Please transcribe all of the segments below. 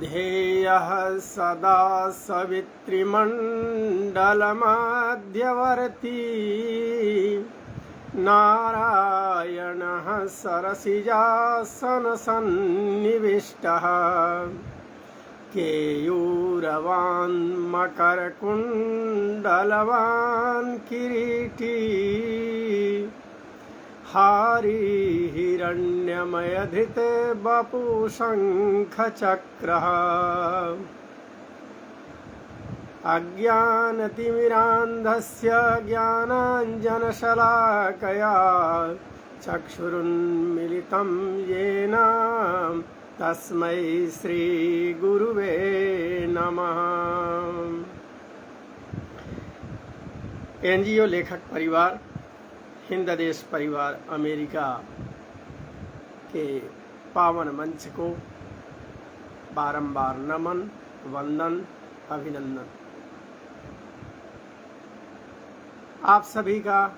ध्येयः सदा सवितृमण्डलमध्यवर्ती नारायणः सरसिजासनसन्निविष्टः केयूरवान् मकरकुण्डलवान् किरीटी हारी हिरण्यमयधृत वपुशङ्खचक्रः अज्ञानतिमिरान्धस्य ज्ञानाञ्जनशलाकया चक्षुरुन्मिलितं येन तस्मै श्रीगुरुवे नमः। एनजीओ लेखक परिवार, हिंद देश परिवार अमेरिका के पावन मंच को बारंबार नमन, वंदन, अभिनंदन। आप सभी का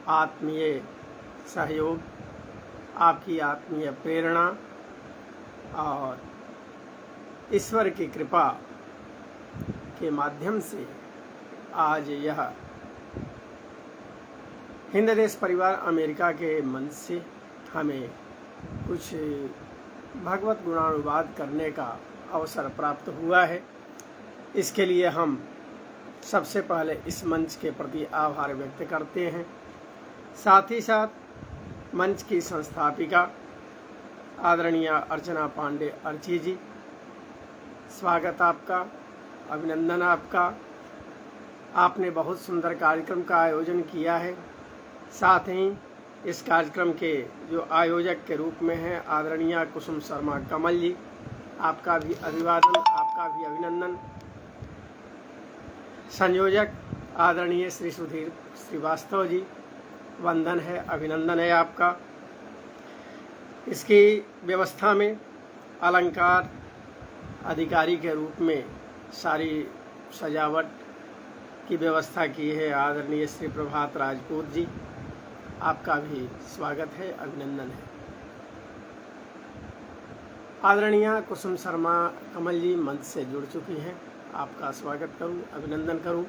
आत्मीय सहयोग, आपकी आत्मीय प्रेरणा और ईश्वर की कृपा के माध्यम से आज यह हिंद देश परिवार अमेरिका के मंच से हमें कुछ भगवत गुणानुवाद करने का अवसर प्राप्त हुआ है। इसके लिए हम सबसे पहले इस मंच के प्रति आभार व्यक्त करते हैं। साथ ही साथ मंच की संस्थापिका आदरणीय अर्चना पांडे अर्ची जी, स्वागत आपका, अभिनंदन आपका। आपने बहुत सुंदर कार्यक्रम का आयोजन किया है। साथ ही इस कार्यक्रम के जो आयोजक के रूप में हैं आदरणीय कुसुम शर्मा कमल जी, आपका भी अभिवादन, आपका भी अभिनंदन। संयोजक आदरणीय श्री सुधीर श्रीवास्तव जी, वंदन है, अभिनंदन है आपका। इसकी व्यवस्था में अलंकार अधिकारी के रूप में सारी सजावट की व्यवस्था की है आदरणीय श्री प्रभात राजपूत जी, आपका भी स्वागत है, अभिनंदन है। आदरणीय कुसुम शर्मा कमल जी मंच से जुड़ चुकी हैं, आपका स्वागत करूं, अभिनंदन करूं।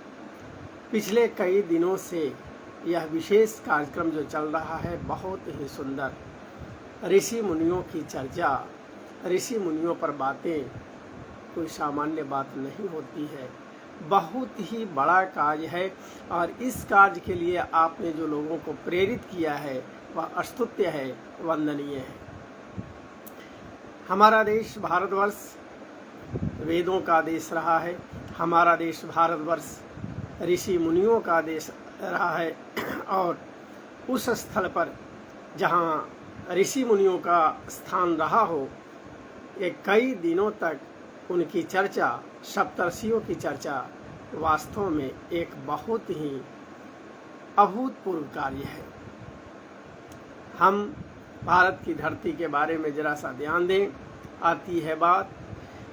पिछले कई दिनों से यह विशेष कार्यक्रम जो चल रहा है बहुत ही सुंदर, ऋषि मुनियों की चर्चा, ऋषि मुनियों पर बातें कोई सामान्य बात नहीं होती है, बहुत ही बड़ा कार्य है। और इस कार्य के लिए आपने जो लोगों को प्रेरित किया है वह स्तुत्य है, वंदनीय है। हमारा देश भारतवर्ष वेदों का देश रहा है, हमारा देश भारतवर्ष ऋषि मुनियों का देश रहा है। और उस स्थल पर जहाँ ऋषि मुनियों का स्थान रहा हो, ये कई दिनों तक उनकी चर्चा, सप्तर्षियों की चर्चा वास्तव में एक बहुत ही अभूतपूर्व कार्य है। हम भारत की धरती के बारे में जरा सा ध्यान दें। आती है बात,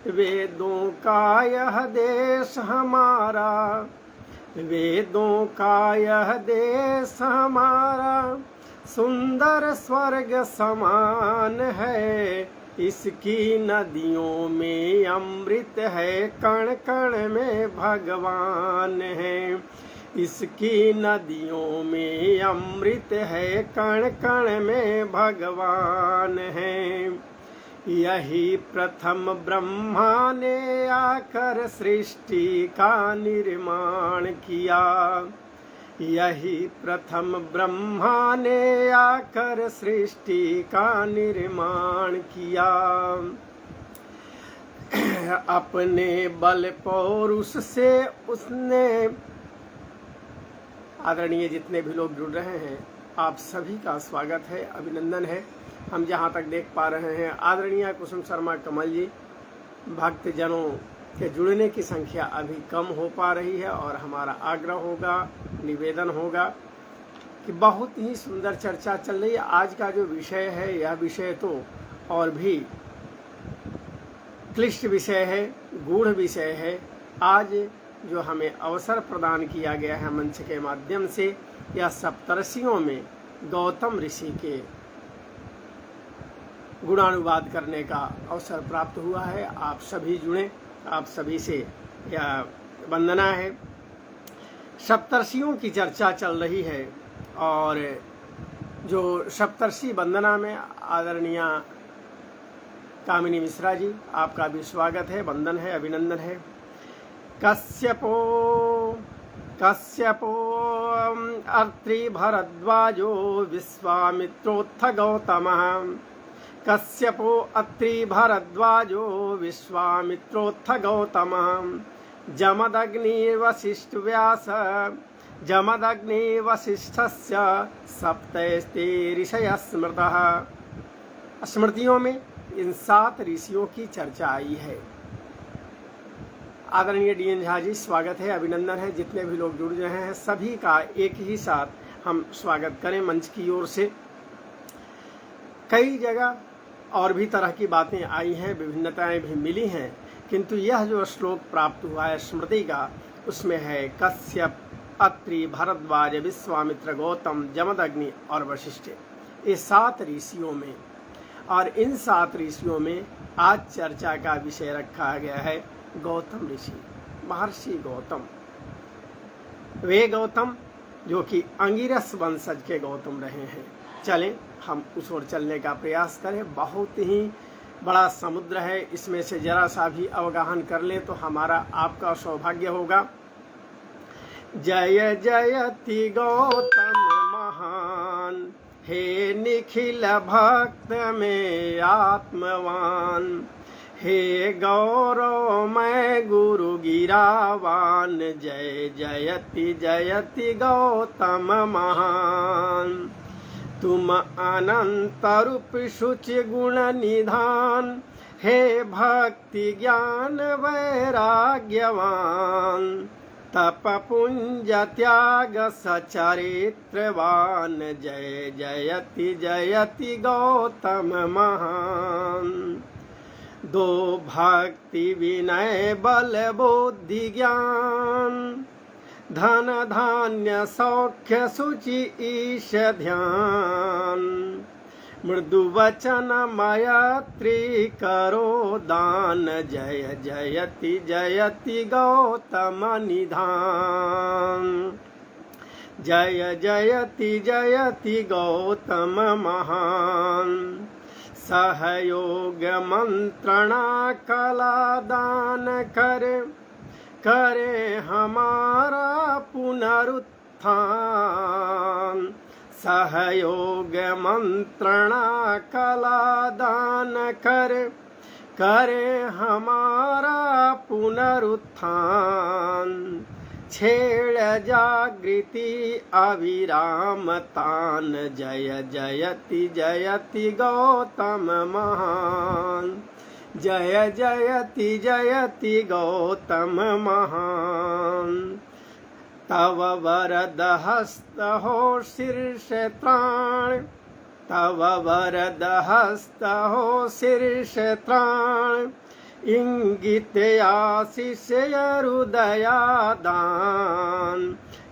वेदों का यह देश हमारा, वेदों का यह देश हमारा, सुंदर स्वर्ग समान है। इसकी नदियों में अमृत है, कण कण में भगवान है। इसकी नदियों में अमृत है, कण कण में भगवान है। यही प्रथम ब्रह्मा ने आकर सृष्टि का निर्माण किया। यही प्रथम ब्रह्मा ने आकर सृष्टि का निर्माण किया। अपने बल पौरुष से उसने, आदरणीय जितने भी लोग जुड़ रहे हैं आप सभी का स्वागत है, अभिनंदन है। हम जहाँ तक देख पा रहे हैं आदरणीय कुसुम शर्मा कमल जी, भक्तजनों के जुड़ने की संख्या अभी कम हो पा रही है और हमारा आग्रह होगा, निवेदन होगा कि बहुत ही सुंदर चर्चा चल रही है। आज का जो विषय है यह विषय तो और भी क्लिष्ट विषय है, गूढ़ विषय है। आज जो हमें अवसर प्रदान किया गया है मंच के माध्यम से, यह सप्तर्षियों में गौतम ऋषि के गुणानुवाद करने का अवसर प्राप्त हुआ है। आप सभी जुड़े, आप सभी से यह वंदना है। सप्तर्षियों की चर्चा चल रही है और जो सप्तर्षि वंदना में आदरणीय कामिनी मिश्रा जी, आपका भी स्वागत है, वंदन है, अभिनंदन है। कश्यपो अत्रि भरद्वाजो विश्वामित्रोत्थ गौतमः। कश्यपो अत्रि भरद्वाजो विश्वामित्रोत्थ गौतमः। जमदग्निवसिष्ठस्य सप्तैस्ते ऋषयः स्मृतः। स्मृतियों में इन 7 ऋषियों की चर्चा आई है। आदरणीय DN झा जी, स्वागत है, अभिनंदन है। जितने भी लोग जुड़ रहे हैं सभी का एक ही साथ हम स्वागत करें मंच की ओर से। कई जगह और भी तरह की बातें आई हैं, विभिन्नताएं भी मिली हैं, किंतु यह जो श्लोक प्राप्त हुआ है स्मृति का, उसमें है कश्यप, अत्रि, भरद्वाज, विश्वामित्र, गौतम, जमदग्नि और वशिष्ठ। ये 7 ऋषियों में, और इन 7 ऋषियों में आज चर्चा का विषय रखा गया है गौतम ऋषि, महर्षि गौतम। वे गौतम जो कि अंगिरस वंशज के गौतम रहे हैं। चलें हम उस ओर चलने का प्रयास करें। बहुत ही बड़ा समुद्र है, इसमें से जरा सा भी अवगाहन कर ले तो हमारा आपका सौभाग्य होगा। जय जयति गौतम महान, हे निखिल भक्त में आत्मवान। हे गौरव मैं गुरु गिरावान, जय जयति जयति गौतम महान। तुम अनंत रूप शुचि गुण निधान, हे भक्ति ज्ञान वैराग्यवान। तप पुंज त्याग सचरित्रवान, जय जयति जयति गौतम महान। 2 भक्ति विनय बल बुद्धि ज्ञान, धन धान्य सौख्य शुचि ईश ध्यान। मृदु वचन मैत्री करो दान, जय जयति जयति गौतम निधान। जय जयति जयति गौतम महान। सहयोग मंत्रणा कला दान करे हमारा पुनरुत्थान। सहयोग मंत्रणा कला दान करे हमारा पुनरुत्थान। छेड़ जागृति अविराम तान, जय जयति जयति गौतम महान। जय जयति जयति गौतम महान। तव वरद हस्त हो शीर्ष त्राण, तव वरद हस्त हो शीर्ष त्राण। इंगित आशीष हृदया दान,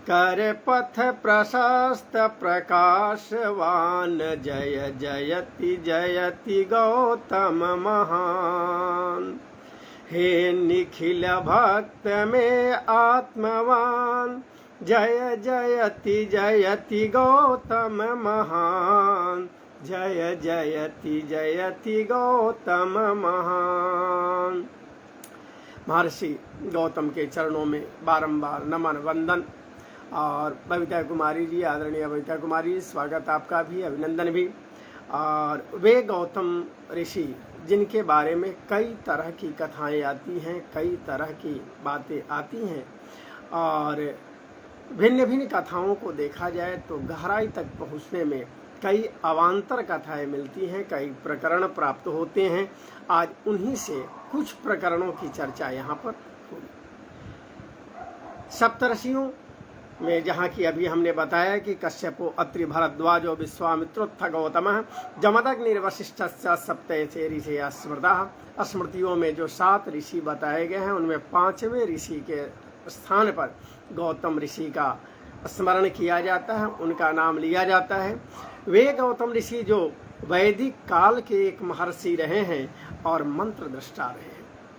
कर पथ प्रशस्त प्रकाशवान। जय जयति जयति गौतम महान। हे निखिल भक्त में आत्मवान, जय जयति जयति गौतम महान। जय जयति जयति गौतम महान। महर्षि गौतम के चरणों में बारंबार नमन वंदन। और बबीता कुमारी जी, आदरणीय बबीता कुमारी, स्वागत आपका भी, अभिनंदन भी। और वे गौतम ऋषि जिनके बारे में कई तरह की कथाएं आती हैं, कई तरह की बातें आती हैं, और भिन्न भिन्न कथाओं को देखा जाए तो गहराई तक पहुँचने में कई अवान्तर कथाएं मिलती हैं, कई प्रकरण प्राप्त होते हैं। आज उन्हीं से कुछ प्रकरणों की चर्चा यहाँ पर होगी। सप्तर्षियों में जहाँ की अभी हमने बताया कि कश्यपो अत्रि भरद्वाजो विश्वामित्रोत्थ गौतमः जमदग्निर्वसिष्ठस्य सप्तैते ऋषयः स्मृतः। स्मृतियों में जो 7 ऋषि बताए गए हैं उनमें 5वें ऋषि के स्थान पर गौतम ऋषि का स्मरण किया जाता है, उनका नाम लिया जाता है। वे गौतम ऋषि जो वैदिक काल के एक महर्षि रहे हैं और मंत्र दृष्टा रहे हैं।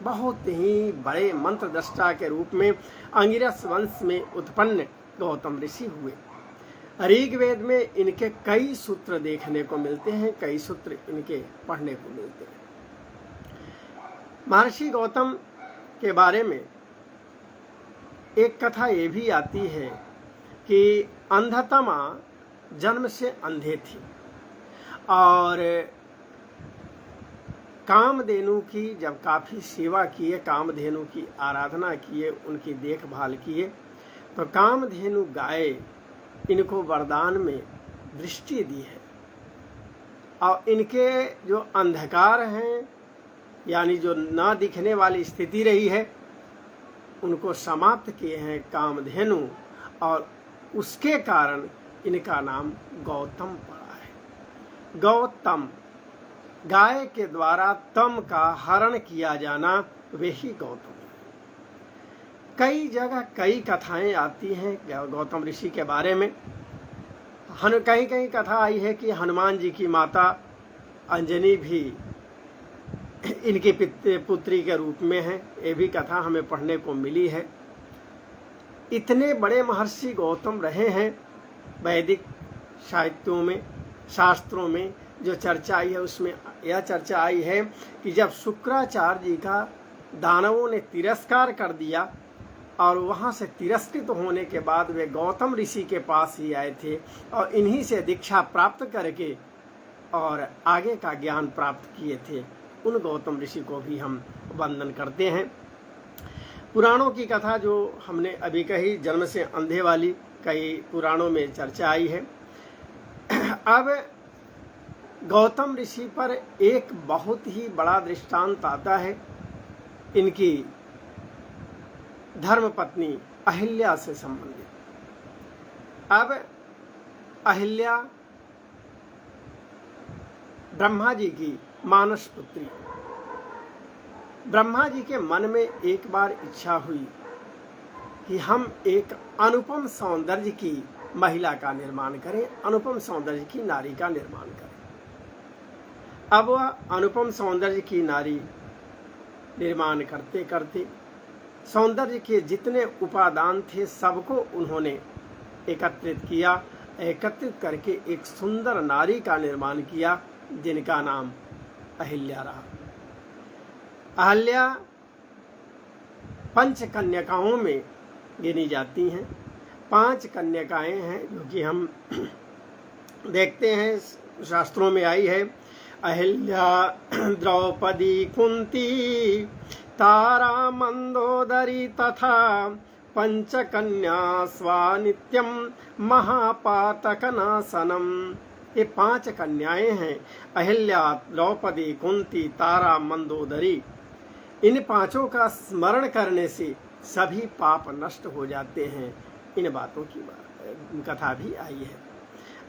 बहुत ही बड़े मंत्र दृष्टा के रूप में अंगिरस वंश में उत्पन्न गौतम ऋषि हुए। ऋग्वेद में इनके कई सूत्र देखने को मिलते हैं, कई सूत्र इनके पढ़ने को मिलते हैं। महर्षि गौतम के बारे में एक कथा ये भी आती है कि अंधतमा जन्म से अंधे थी और कामधेनु की जब काफ़ी सेवा किए, कामधेनु की आराधना किए, उनकी देखभाल किए, तो कामधेनु गाय इनको वरदान में दृष्टि दी है और इनके जो अंधकार हैं यानी जो ना दिखने वाली स्थिति रही है उनको समाप्त किए हैं कामधेनु, और उसके कारण इनका नाम गौतम पड़ा है। गौतम, गाय के द्वारा तम का हरण किया जाना, वे ही गौतम। कई जगह कई कथाएं आती हैं गौतम ऋषि के बारे में। कहीं कहीं कथा आई है कि हनुमान जी की माता अंजनी भी इनकी पुत्री के रूप में है, ये भी कथा हमें पढ़ने को मिली है। इतने बड़े महर्षि गौतम रहे हैं। वैदिक साहित्यों में, शास्त्रों में जो चर्चा आई है उसमें यह चर्चा आई है कि जब शुक्राचार्य जी का दानवों ने तिरस्कार कर दिया और वहाँ से तिरस्कृत होने के बाद वे गौतम ऋषि के पास ही आए थे और इन्हीं से दीक्षा प्राप्त करके और आगे का ज्ञान प्राप्त किए थे। उन गौतम ऋषि को भी हम वंदन करते हैं। पुराणों की कथा जो हमने अभी कही, जन्म से अंधे वाली, कई पुराणों में चर्चा आई है। अब गौतम ऋषि पर एक बहुत ही बड़ा दृष्टांत आता है इनकी धर्मपत्नी अहिल्या से संबंधित। अब अहिल्या ब्रह्मा जी की मानस पुत्री। ब्रह्मा जी के मन में एक बार इच्छा हुई कि हम एक अनुपम सौंदर्य की महिला का निर्माण करें, अनुपम सौंदर्य की नारी का निर्माण करें। अब वह अनुपम सौंदर्य की नारी निर्माण करते करते सौंदर्य के जितने उपादान थे सबको उन्होंने एकत्रित किया। एकत्रित करके एक सुंदर नारी का निर्माण किया जिनका नाम अहिल्या रहा। अहिल्या 5 कन्यकाओं में गिनी जाती हैं। 5 कन्यकाएं हैं जो कि हम देखते हैं शास्त्रों में आई है। अहिल्या, द्रौपदी, कुंती, तारा, मंदोदरी तथा 5 कन्या स्वानित्यम महापातकनासनम। ये 5 कन्याएं हैं, अहिल्या, द्रौपदी, कुंती, तारा, मंदोदरी। इन 5 का स्मरण करने से सभी पाप नष्ट हो जाते हैं। इन बातों की कथा भी आई है।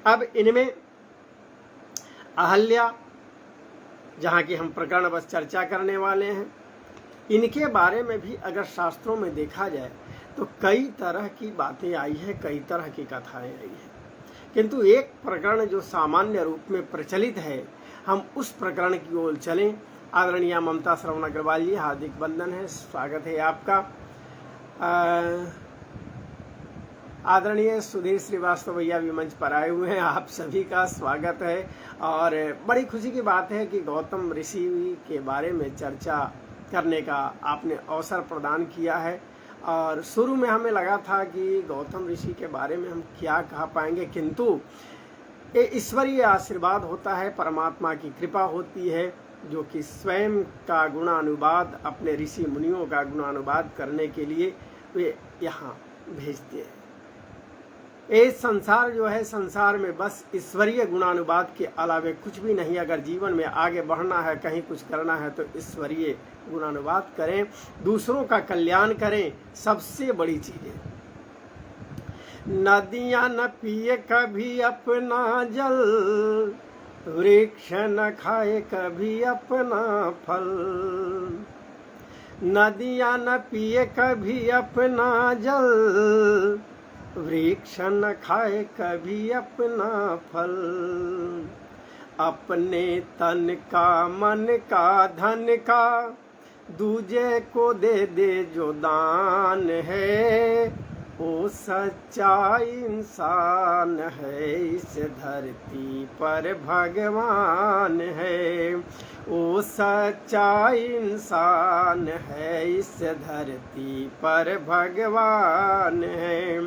अब इनमें अहिल्या, जहाँ की हम प्रकरण बस चर्चा करने वाले हैं, इनके बारे में भी अगर शास्त्रों में देखा जाए तो कई तरह की बातें आई है, कई तरह की कथाएं आई है, किंतु एक प्रकरण जो सामान्य रूप में प्रचलित है, हम उस प्रकरण की ओर चलें। आदरणीय ममता श्रवण अग्रवाल जी, हार्दिक वंदन है, स्वागत है आपका। आदरणीय सुधीर श्रीवास्तव भैया भी मंच पर आए हुए हैं, आप सभी का स्वागत है। और बड़ी खुशी की बात है कि गौतम ऋषि के बारे में चर्चा करने का आपने अवसर प्रदान किया है। और शुरू में हमें लगा था कि गौतम ऋषि के बारे में हम क्या कह पाएंगे, किंतु ये ईश्वरीय आशीर्वाद होता है, परमात्मा की कृपा होती है जो कि स्वयं का गुणानुवाद, अपने ऋषि मुनियों का गुणानुवाद करने के लिए वे यहाँ भेजते हैं। ये संसार जो है, संसार में बस ईश्वरीय गुणानुवाद के अलावे कुछ भी नहीं। अगर जीवन में आगे बढ़ना है, कहीं कुछ करना है, तो ईश्वरीय गुणानुवाद करें, दूसरों का कल्याण करें, सबसे बड़ी चीज है। नदियां न पिए कभी अपना जल, वृक्ष न खाए कभी अपना फल। नदियां न पिए कभी अपना जल, वृक्ष न खाए कभी अपना फल, अपने तन का मन का धन का दूजे को दे दे जो दान है, वो सच्चा इंसान है, इस धरती पर भगवान है। वो सच्चा इंसान है, इस धरती पर भगवान है।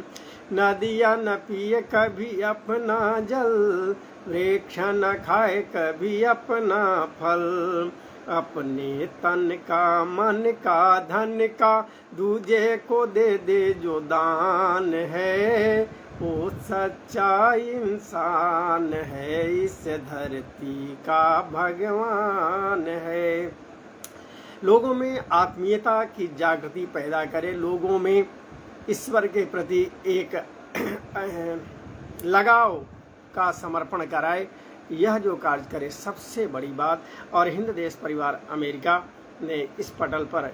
नदियाँ न पिए कभी अपना जल, वृक्ष न खाए कभी अपना फल, अपने तन का मन का धन का दूजे को दे दे जो दान है, वो सच्चा इंसान है, इस धरती का भगवान है। लोगों में आत्मीयता की जागृति पैदा करे, लोगों में ईश्वर के प्रति एक लगाव का समर्पण कराए, यह जो कार्य करे सबसे बड़ी बात। और हिंद देश परिवार अमेरिका ने इस पटल पर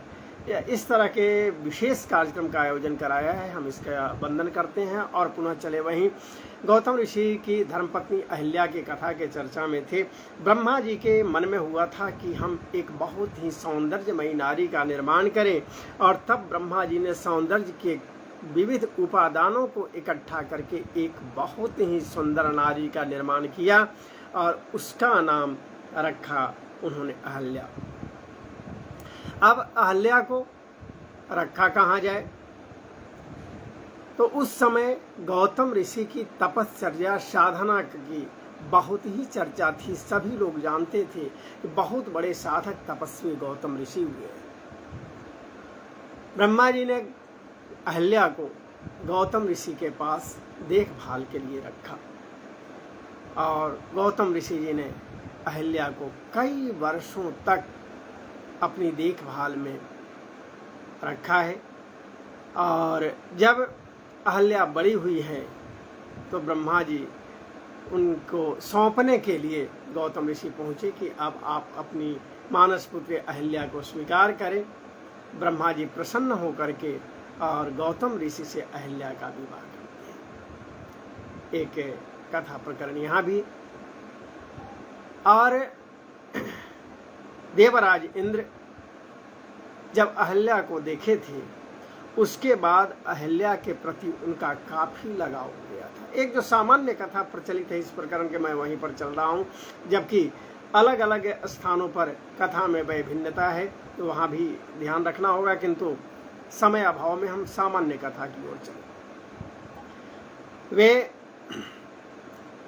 इस तरह के विशेष कार्यक्रम का आयोजन कराया है, हम इसका वंदन करते हैं। और पुनः चले वहीं गौतम ऋषि की धर्मपत्नी अहिल्या की कथा के चर्चा में थे। ब्रह्मा जी के मन में हुआ था कि हम एक बहुत ही सौंदर्यमयी नारी का निर्माण करें, और तब ब्रह्मा जी ने सौंदर्य के विविध उपादानों को इकट्ठा करके एक बहुत ही सुंदर नारी का निर्माण किया, और उसका नाम रखा उन्होंने अहिल्या। अब अहिल्या को रखा कहाँ जाए, तो उस समय गौतम ऋषि की तपश्चर्या साधना की बहुत ही चर्चा थी। सभी लोग जानते थे कि बहुत बड़े साधक तपस्वी गौतम ऋषि हुए। ब्रह्मा जी ने अहिल्या को गौतम ऋषि के पास देखभाल के लिए रखा, और गौतम ऋषि जी ने अहिल्या को कई वर्षों तक अपनी देखभाल में रखा है। और जब अहिल्या बड़ी हुई है तो ब्रह्मा जी उनको सौंपने के लिए गौतम ऋषि पहुँचे कि अब आप अपनी मानस पुत्री अहिल्या को स्वीकार करें। ब्रह्मा जी प्रसन्न होकर के और गौतम ऋषि से अहिल्या का विवाह करते हैं। एक कथा प्रकरण यहाँ भी। और देवराज इंद्र जब अहिल्या को देखे थे, उसके बाद अहिल्या के प्रति उनका काफी लगाव हो गया था। एक जो सामान्य कथा प्रचलित है इस प्रकरण के, मैं वहीं पर चल रहा हूँ, जबकि अलग अलग स्थानों पर कथा में भिन्नता है, तो वहाँ भी ध्यान रखना होगा, किंतु समय अभाव में हम सामान्य कथा की ओर चले। वे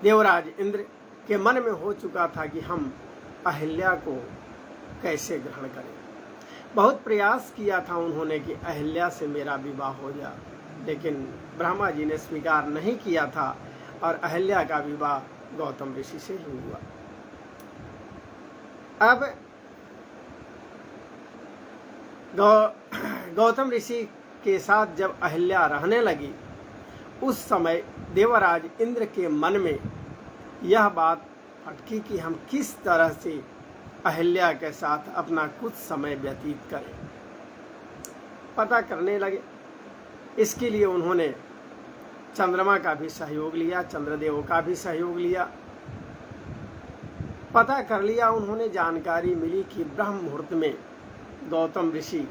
देवराज इंद्र के मन में हो चुका था कि हम अहिल्या को कैसे ग्रहण करें। बहुत प्रयास किया था उन्होंने कि अहिल्या से मेरा विवाह हो जाए, लेकिन ब्रह्मा जी ने स्वीकार नहीं किया था, और अहिल्या का विवाह गौतम ऋषि से ही हुआ। अब गौतम ऋषि के साथ जब अहिल्या रहने लगी, उस समय देवराज इंद्र के मन में यह बात फटकी कि हम किस तरह से अहिल्या के साथ अपना कुछ समय व्यतीत करें। पता करने लगे। इसके लिए उन्होंने चंद्रमा का भी सहयोग लिया, चंद्रदेव का भी सहयोग लिया। पता कर लिया उन्होंने, जानकारी मिली कि ब्रह्म मुहूर्त में गौतम ऋषि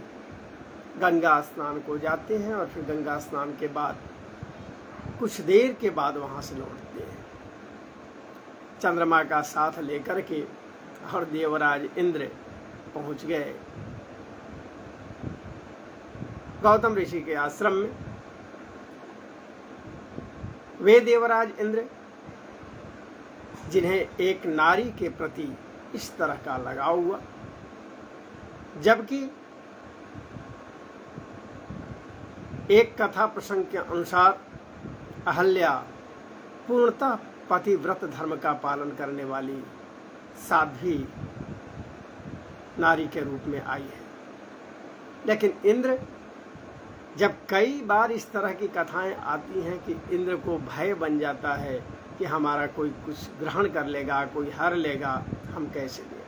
गंगा स्नान को जाते हैं, और फिर गंगा स्नान के बाद कुछ देर के बाद वहां से लौटते हैं चंद्रमा का साथ लेकर के। और देवराज इंद्र पहुंच गए गौतम ऋषि के आश्रम में। वे देवराज इंद्र जिन्हें एक नारी के प्रति इस तरह का लगाव हुआ, जबकि एक कथा प्रसंग के अनुसार अहिल्या पूर्णतः पतिव्रत धर्म का पालन करने वाली साध्वी नारी के रूप में आई है। लेकिन इंद्र, जब कई बार इस तरह की कथाएं आती हैं कि इंद्र को भय बन जाता है कि हमारा कोई कुछ ग्रहण कर लेगा, कोई हर लेगा, हम कैसे दें।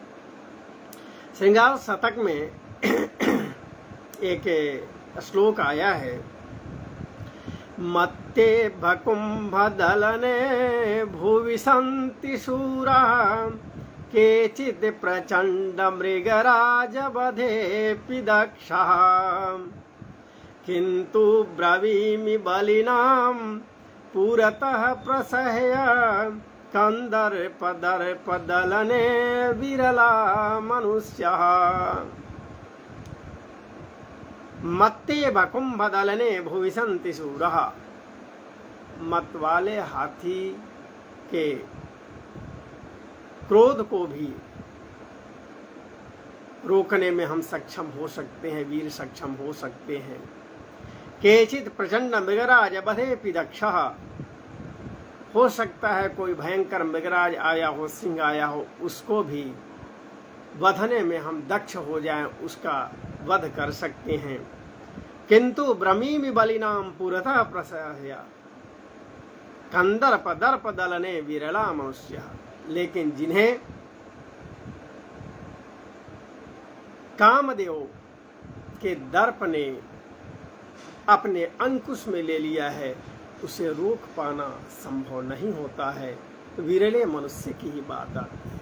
श्रृंगार शतक में एक श्लोक आया है मत्ते भकुम्भदलने भुवि सन्ति शूरा केचित् प्रचण्ड मृगराजवधेऽपि दक्षः किन्तु ब्रवीमि बलिनां पुरतः प्रसह्य कंदर्पदर्पदलने विरला मनुष्यः मत्ते भकुम्भदलने भुवि सन्ति शूरः। मत वाले हाथी के क्रोध को भी रोकने में हम सक्षम हो सकते हैं, वीर सक्षम हो सकते हैं। केचित् प्रचंड मृगराज बधेऽपि दक्षः, हो सकता है कोई भयंकर मृगराज आया हो, सिंह आया हो, उसको भी वधने में हम दक्ष हो जाएं, उसका वध कर सकते हैं। किंतु ब्रमीमि बलिनाम पुरतः प्रसह्य कंदर्प दर्प दलने विरला मनुष्य, लेकिन जिन्हें कामदेव के दर्प ने अपने अंकुश में ले लिया है, उसे रोक पाना संभव नहीं होता है। विरले मनुष्य की ही बात आती है।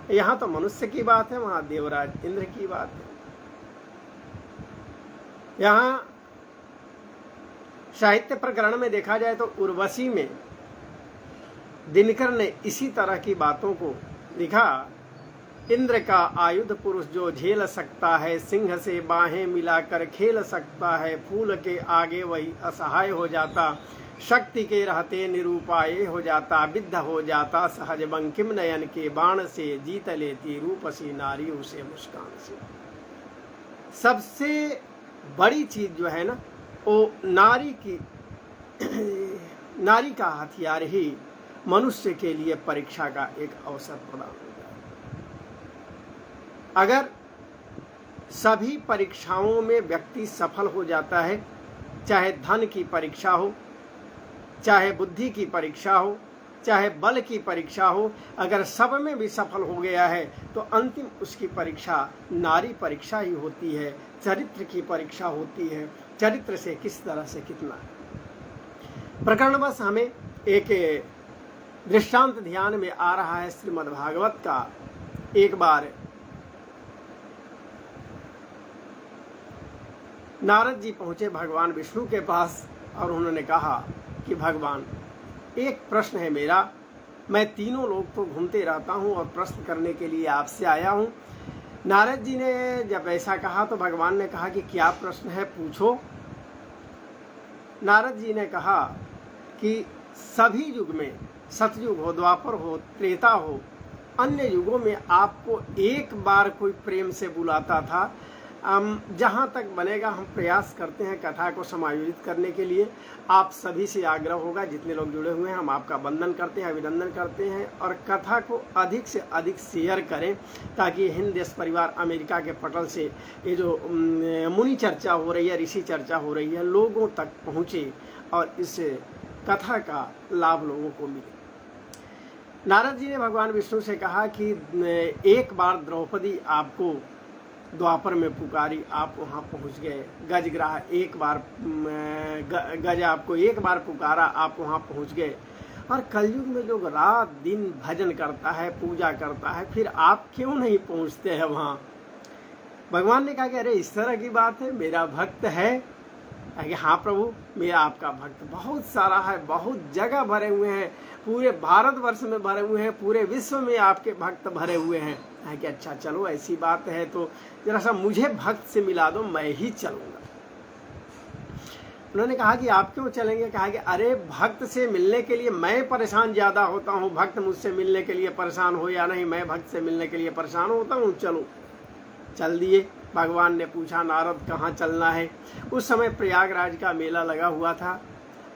यहाँ तो मनुष्य की बात है, वहाँ देवराज इंद्र की बात है। यहाँ साहित्य प्रकरण में देखा जाए तो उर्वशी में दिनकर ने इसी तरह की बातों को लिखा। इंद्र का आयुध पुरुष जो झेल सकता है, सिंह से बाहें मिलाकर खेल सकता है, फूल के आगे वही असहाय हो जाता, शक्ति के रहते निरूपाय हो जाता, विद्ध हो जाता सहज बंकिम नयन के बाण से, जीत लेती रूपसी नारी उसे मुस्कान से। सबसे बड़ी चीज जो है ना, वो नारी का हथियार ही मनुष्य के लिए परीक्षा का एक अवसर प्रदान हो जाए। अगर सभी परीक्षाओं में व्यक्ति सफल हो जाता है, चाहे धन की परीक्षा हो, चाहे बुद्धि की परीक्षा हो, चाहे बल की परीक्षा हो, अगर सब में भी सफल हो गया है तो अंतिम उसकी परीक्षा नारी परीक्षा ही होती है, चरित्र की परीक्षा होती है। चरित्र से किस तरह से कितना। प्रकरण बस हमें एक दृष्टांत ध्यान में आ रहा है श्रीमद् भागवत का। एक बार नारद जी पहुंचे भगवान विष्णु के पास और उन्होंने कहा कि भगवान, एक प्रश्न है मेरा, मैं तीनों लोग तो घूमते रहता हूं और प्रश्न करने के लिए आपसे आया हूं। नारद जी ने जब ऐसा कहा तो भगवान ने कहा कि क्या प्रश्न है, पूछो। नारद जी ने कहा कि सभी युग में, सतयुग हो, द्वापर हो, त्रेता हो, अन्य युगों में आपको एक बार कोई प्रेम से बुलाता था। जहाँ तक बनेगा हम प्रयास करते हैं कथा को समायोजित करने के लिए। आप सभी से आग्रह होगा, जितने लोग जुड़े हुए हैं, हम आपका वंदन करते हैं, अभिनंदन करते हैं और कथा को अधिक से अधिक शेयर करें ताकि हिंद देश परिवार अमेरिका के पटल से ये जो मुनि चर्चा हो रही है, ऋषि चर्चा हो रही है, लोगों तक पहुँचे और इस कथा का लाभ लोगों को मिले। नारद जी ने भगवान विष्णु से कहा कि एक बार द्रौपदी आपको द्वापर में पुकारी, आप वहाँ पहुँच गए। गजग्राह एक बार गज आपको एक बार पुकारा, आप वहाँ पहुँच गए। और कलयुग में लोग रात दिन भजन करता है, पूजा करता है, फिर आप क्यों नहीं पहुँचते हैं वहाँ। भगवान ने कहा कि अरे इस तरह की बात है, मेरा भक्त है। कि हाँ प्रभु, मेरा आपका भक्त बहुत सारा है, बहुत जगह भरे हुए हैं, पूरे भारतवर्ष में भरे हुए हैं, पूरे विश्व में आपके भक्त भरे हुए हैं। है कि अच्छा चलो ऐसी बात है तो जरा सा मुझे भक्त से मिला दो, मैं ही चलूंगा। उन्होंने कहा कि आप क्यों चलेंगे। कहा कि अरे भक्त से मिलने के लिए मैं परेशान ज्यादा होता हूँ, भक्त मुझसे मिलने के लिए परेशान हो या नहीं, मैं भक्त से मिलने के लिए परेशान होता हूँ, चलो। चल दिए। भगवान ने पूछा नारद कहाँ चलना है। उस समय प्रयागराज का मेला लगा हुआ था।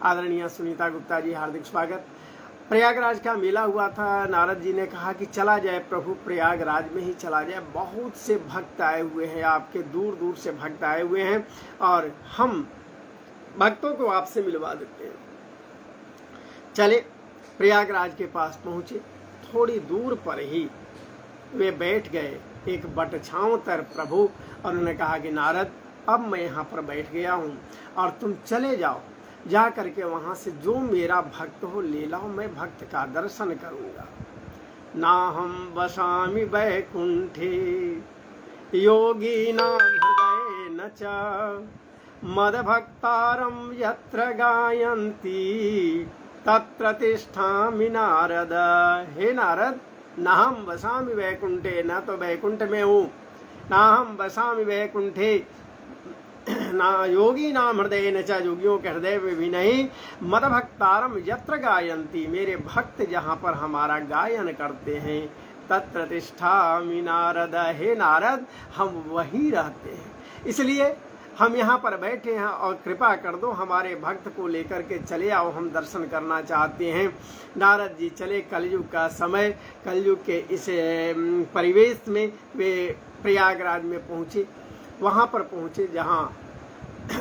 आदरणीय सुनीता गुप्ता जी, हार्दिक स्वागत। प्रयागराज का मेला हुआ था। नारद जी ने कहा कि चला जाए प्रभु, प्रयागराज में ही चला जाए, बहुत से भक्त आए हुए हैं, आपके दूर दूर से भक्त आए हुए हैं और हम भक्तों को आपसे मिलवा देते हैं। चले, प्रयागराज के पास पहुंचे। थोड़ी दूर पर ही वे बैठ गए एक बटछांव तर प्रभु, और उन्होंने कहा कि नारद, अब मैं यहाँ पर बैठ गया हूँ और तुम चले जाओ। जा करके वहाँ से जो मेरा भक्त हो ले लाओ, मैं भक्त का दर्शन करूँगा। नाहं वसामि वैकुंठे योगिनां हृदयेन च मद्भक्तारं यत्र गायन्ति तत्र तिष्ठामि नारद। हे नारद, नाहं वसामि वैकुंठे, न तो वैकुंठ में हूँ, नाहं वसामि वैकुंठे, ना योगी नाम हृदय न चा, योगियों के हृदय में भी नहीं, मद भक्तारम यत्र गायंती, मेरे भक्त जहाँ पर हमारा गायन करते हैं, तत्र तिष्ठामि नारद। हे नारद, हम वहीं रहते हैं, इसलिए हम यहाँ पर बैठे हैं और कृपा कर दो, हमारे भक्त को लेकर के चले आओ, हम दर्शन करना चाहते हैं। नारद जी चले, कलयुग का समय, कलयुग के इस परिवेश में वे प्रयागराज में पहुँचे। वहाँ पर पहुँचे जहाँ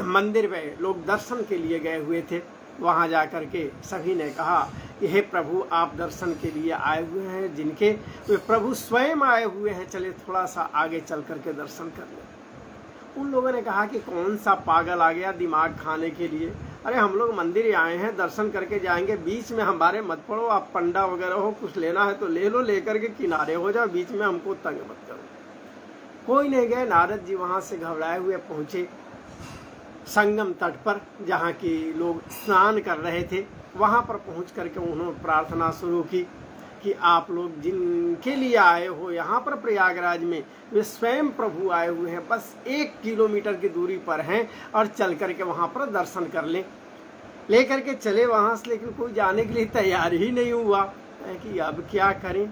मंदिर में लोग दर्शन के लिए गए हुए थे। वहाँ जा कर के सभी ने कहा कि हे प्रभु, आप दर्शन के लिए आए हुए हैं, जिनके वे प्रभु स्वयं आए हुए हैं, चले थोड़ा सा आगे चल कर के दर्शन कर लें। उन लोगों ने कहा कि कौन सा पागल आ गया दिमाग खाने के लिए, अरे हम लोग मंदिर आए हैं, दर्शन करके जाएंगे, बीच में हमारे मत पड़ो, आप पंडा वगैरह हो, कुछ लेना है तो ले लो, लेकर के किनारे हो जाओ, बीच में हमको तंग मत करो। कोई नहीं गए। नारद जी वहाँ से घबराए हुए पहुँचे संगम तट पर, जहाँ की लोग स्नान कर रहे थे। वहाँ पर पहुँच करके उन्होंने प्रार्थना शुरू की कि आप लोग जिनके लिए आए हो यहाँ पर प्रयागराज में, वे स्वयं प्रभु आए हुए हैं, बस 1 किलोमीटर की दूरी पर हैं और चल करके वहाँ पर दर्शन कर लें। लेकर के चले वहाँ से, लेकिन कोई जाने के लिए तैयार ही नहीं हुआ कि अब क्या करें।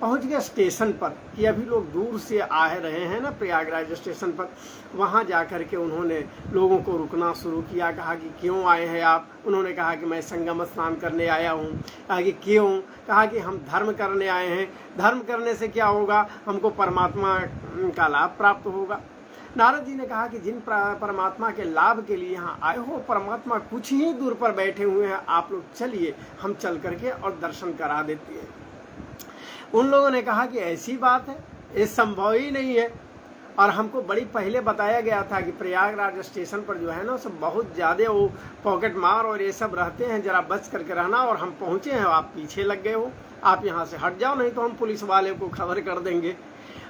पहुंच गए स्टेशन पर कि अभी लोग दूर से आ रहे हैं ना प्रयागराज स्टेशन पर। वहां जाकर के उन्होंने लोगों को रुकना शुरू किया। कहा कि क्यों आए हैं आप? उन्होंने कहा कि मैं संगम स्नान करने आया हूं। कहा कि क्यों? कहा कि हम धर्म करने आए हैं। धर्म करने से क्या होगा? हमको परमात्मा का लाभ प्राप्त होगा। नारद जी ने कहा कि जिन परमात्मा के लाभ के लिए यहाँ आए हो, परमात्मा कुछ ही दूर पर बैठे हुए हैं, आप लोग चलिए, हम चल करके और दर्शन करा देते हैं। उन लोगों ने कहा कि ऐसी बात है, ये संभव ही नहीं है। और हमको बड़ी पहले बताया गया था कि प्रयागराज स्टेशन पर जो है ना, सब बहुत ज़्यादा वो पॉकेट मार और ये सब रहते हैं, जरा बच करके रहना। और हम पहुँचे हैं, आप पीछे लग गए हो, आप यहाँ से हट जाओ, नहीं तो हम पुलिस वाले को खबर कर देंगे।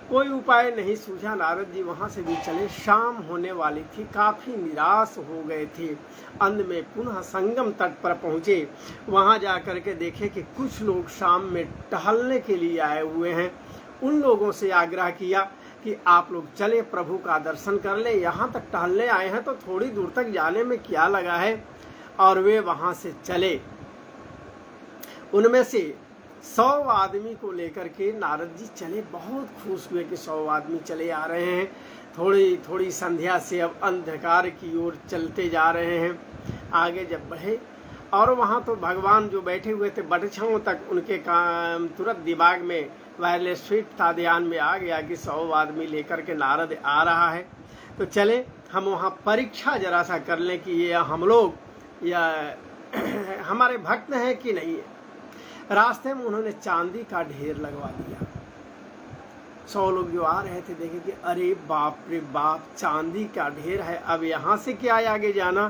कोई उपाय नहीं सूझा। नारद जी वहाँ से भी चले। शाम होने वाली थी, काफ़ी निराश हो गए थे। अंत में पुनः संगम तट पर पहुँचे। वहाँ जा कर के देखे कि कुछ लोग शाम में टहलने के लिए आए हुए हैं। उन लोगों से आग्रह किया कि आप लोग चले, प्रभु का दर्शन कर ले, यहाँ तक टहलने आए हैं तो थोड़ी दूर तक जाने में क्या लगा है। और वे वहाँ से चले। उनमें से 100 आदमी को लेकर के नारद जी चले। बहुत खुश हुए कि 100 आदमी चले आ रहे हैं। थोड़ी थोड़ी संध्या से अब अंधकार की ओर चलते जा रहे हैं। आगे जब बढ़े और वहाँ तो भगवान जो बैठे हुए थे बटछाओं तक, उनके तुरंत दिमाग में वायरलेस फिट था, ध्यान में आ गया कि 100 आदमी लेकर के नारद आ रहा है। तो चले हम वहाँ परीक्षा जरा सा कर लें कि ये हम लोग या हमारे भक्त हैं कि नहीं है। रास्ते में उन्होंने चांदी का ढेर लगवा दिया। 100 लोग जो आ रहे थे देखे कि अरे बाप रे बाप, चांदी का ढेर है, अब यहाँ से क्या आगे जाना।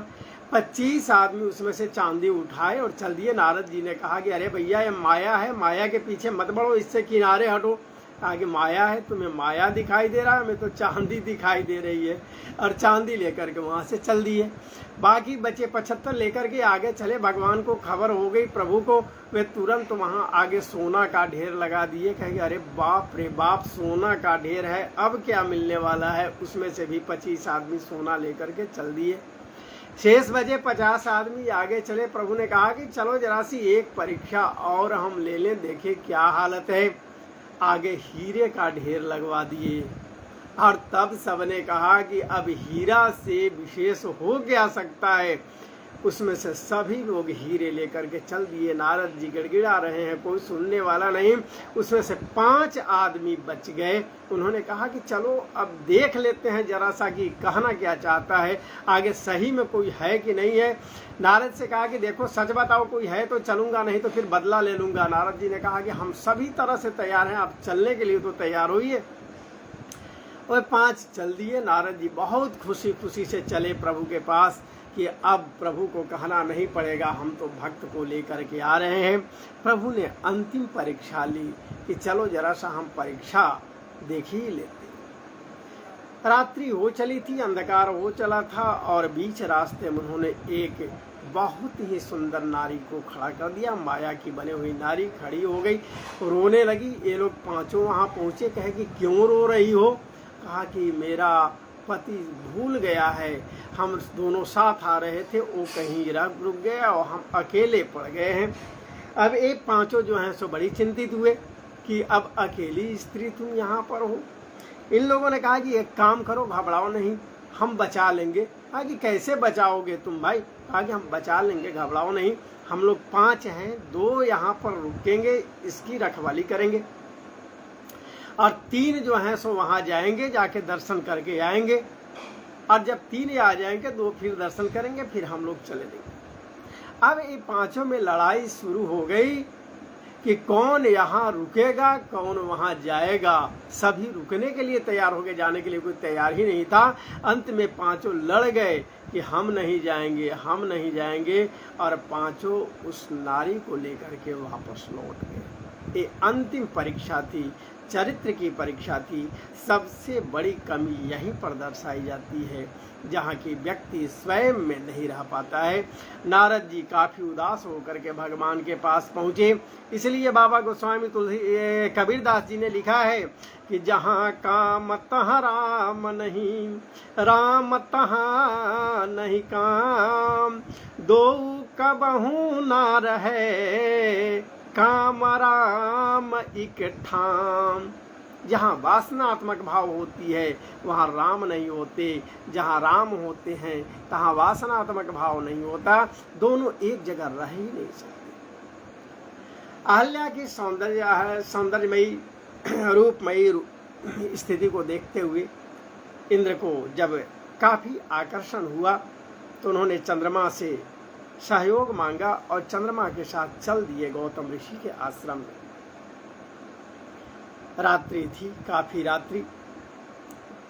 25 आदमी उसमें से चांदी उठाए और चल दिए। नारद जी ने कहा कि अरे भैया, ये माया है, माया के पीछे मत बढ़ो, इससे किनारे हटो। कहा कि माया है, तुम्हें माया दिखाई दे रहा है, हमें तो चांदी दिखाई दे रही है। और चांदी लेकर के वहाँ से चल दिए। बाकी बचे 75 लेकर के आगे चले। भगवान को खबर हो गई प्रभु को, वे तुरंत वहाँ आगे सोना का ढेर लगा दिए। कहेंगे अरे बाप रे बाप, सोना का ढेर है, अब क्या मिलने वाला है। उसमें से भी 25 आदमी सोना लेकर के चल दिए। शेष बजे 50 आदमी आगे चले। प्रभु ने कहा कि चलो जरा सी एक परीक्षा और हम ले लें, देखें क्या हालत है। आगे हीरे का ढेर लगवा दिए। और तब सबने कहा कि अब हीरा से विशेष हो क्या सकता है। उसमें से सभी लोग हीरे लेकर के चल दिए। नारद जी गिड़गिड़ा रहे हैं, कोई सुनने वाला नहीं। उसमें से 5 आदमी बच गए। उन्होंने कहा कि चलो अब देख लेते हैं जरा सा कि कहना क्या चाहता है, आगे सही में कोई है कि नहीं है। नारद से कहा कि देखो सच बताओ, कोई है तो चलूंगा, नहीं तो फिर बदला ले लूंगा। नारद जी ने कहा कि हम सभी तरह से तैयार हैं, आप चलने के लिए तो तैयार होइए। और 5 चल दिए। नारद जी बहुत खुशी खुशी से चले प्रभु के पास। कि अब प्रभु को कहना नहीं पड़ेगा, हम तो भक्त को लेकर के आ रहे हैं। प्रभु ने अंतिम परीक्षा ली कि चलो जरा सा हम परीक्षा देख ही लेते। रात्रि हो चली थी, अंधकार हो चला था और बीच रास्ते में उन्होंने एक बहुत ही सुंदर नारी को खड़ा कर दिया। माया की बनी हुई नारी खड़ी हो गई, रोने लगी। ये लोग पांचों वहां पहुंचे, कहे कि क्यों रो रही हो? कहा कि मेरा पति भूल गया है, हम दोनों साथ आ रहे थे, वो कहीं रुक गया और हम अकेले पड़ गए हैं। अब एक पांचों जो हैं सो बड़ी चिंतित हुए कि अब अकेली स्त्री तुम यहाँ पर हो। इन लोगों ने कहा कि एक काम करो, घबराओ नहीं, हम बचा लेंगे। कहा कि कैसे बचाओगे तुम भाई? कहा कि हम बचा लेंगे, घबराओ नहीं, हम लोग 5 हैं, 2 यहाँ पर रुकेंगे, इसकी रखवाली करेंगे और 3 जो हैं सो वहाँ जाएंगे, जाके दर्शन करके आएंगे और जब 3 आ जाएंगे 2 फिर दर्शन करेंगे, फिर हम लोग चले जाएंगे। अब ये पांचों में लड़ाई शुरू हो गई कि कौन यहाँ रुकेगा, कौन वहाँ जाएगा। सभी रुकने के लिए तैयार हो गए, जाने के लिए कोई तैयार ही नहीं था। अंत में पांचों लड़ गए कि हम नहीं जाएंगे, हम नहीं जाएंगे, और पांचों उस नारी को लेकर के वापस लौट गए। ये अंतिम परीक्षा थी, चरित्र की परीक्षा थी। सबसे बड़ी कमी यहीं पर दर्शाई जाती है जहाँ की व्यक्ति स्वयं में नहीं रह पाता है। नारद जी काफी उदास होकर के भगवान के पास पहुँचे। इसलिए बाबा गोस्वामी तुलसी कबीरदास जी ने लिखा है कि जहाँ काम तहाँ राम नहीं, राम तहाँ नहीं काम, दो कबहू ना रहे, काम राम एक ठाम। जहाँ वासनात्मक भाव होती है वहाँ राम नहीं होते, जहाँ राम होते हैं तहाँ वासनात्मक भाव नहीं होता। दोनों एक जगह रह ही नहीं सकते। अहल्या की सौंदर्यमयी रूपमयी स्थिति को देखते हुए इंद्र को जब काफी आकर्षण हुआ तो उन्होंने चंद्रमा से सहयोग मांगा और चंद्रमा के साथ चल दिए गौतम ऋषि के आश्रम में। रात्रि थी, काफी रात्रि।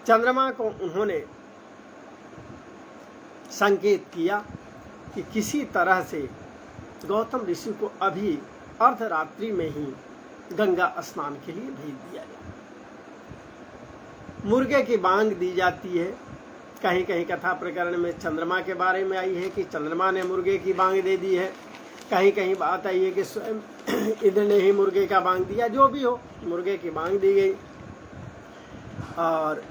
चंद्रमा को उन्होंने संकेत किया कि किसी तरह से गौतम ऋषि को अभी अर्धरात्रि में ही गंगा स्नान के लिए भेज दिया जाए। मुर्गे की बांग दी जाती है। कहीं कहीं कथा प्रकरण में चंद्रमा के बारे में आई है कि चंद्रमा ने मुर्गे की बांग दे दी है। कहीं कहीं बात आई है कि स्वयं इंद्र ने ही मुर्गे का बांग दिया। जो भी हो, मुर्गे की बांग दी गई और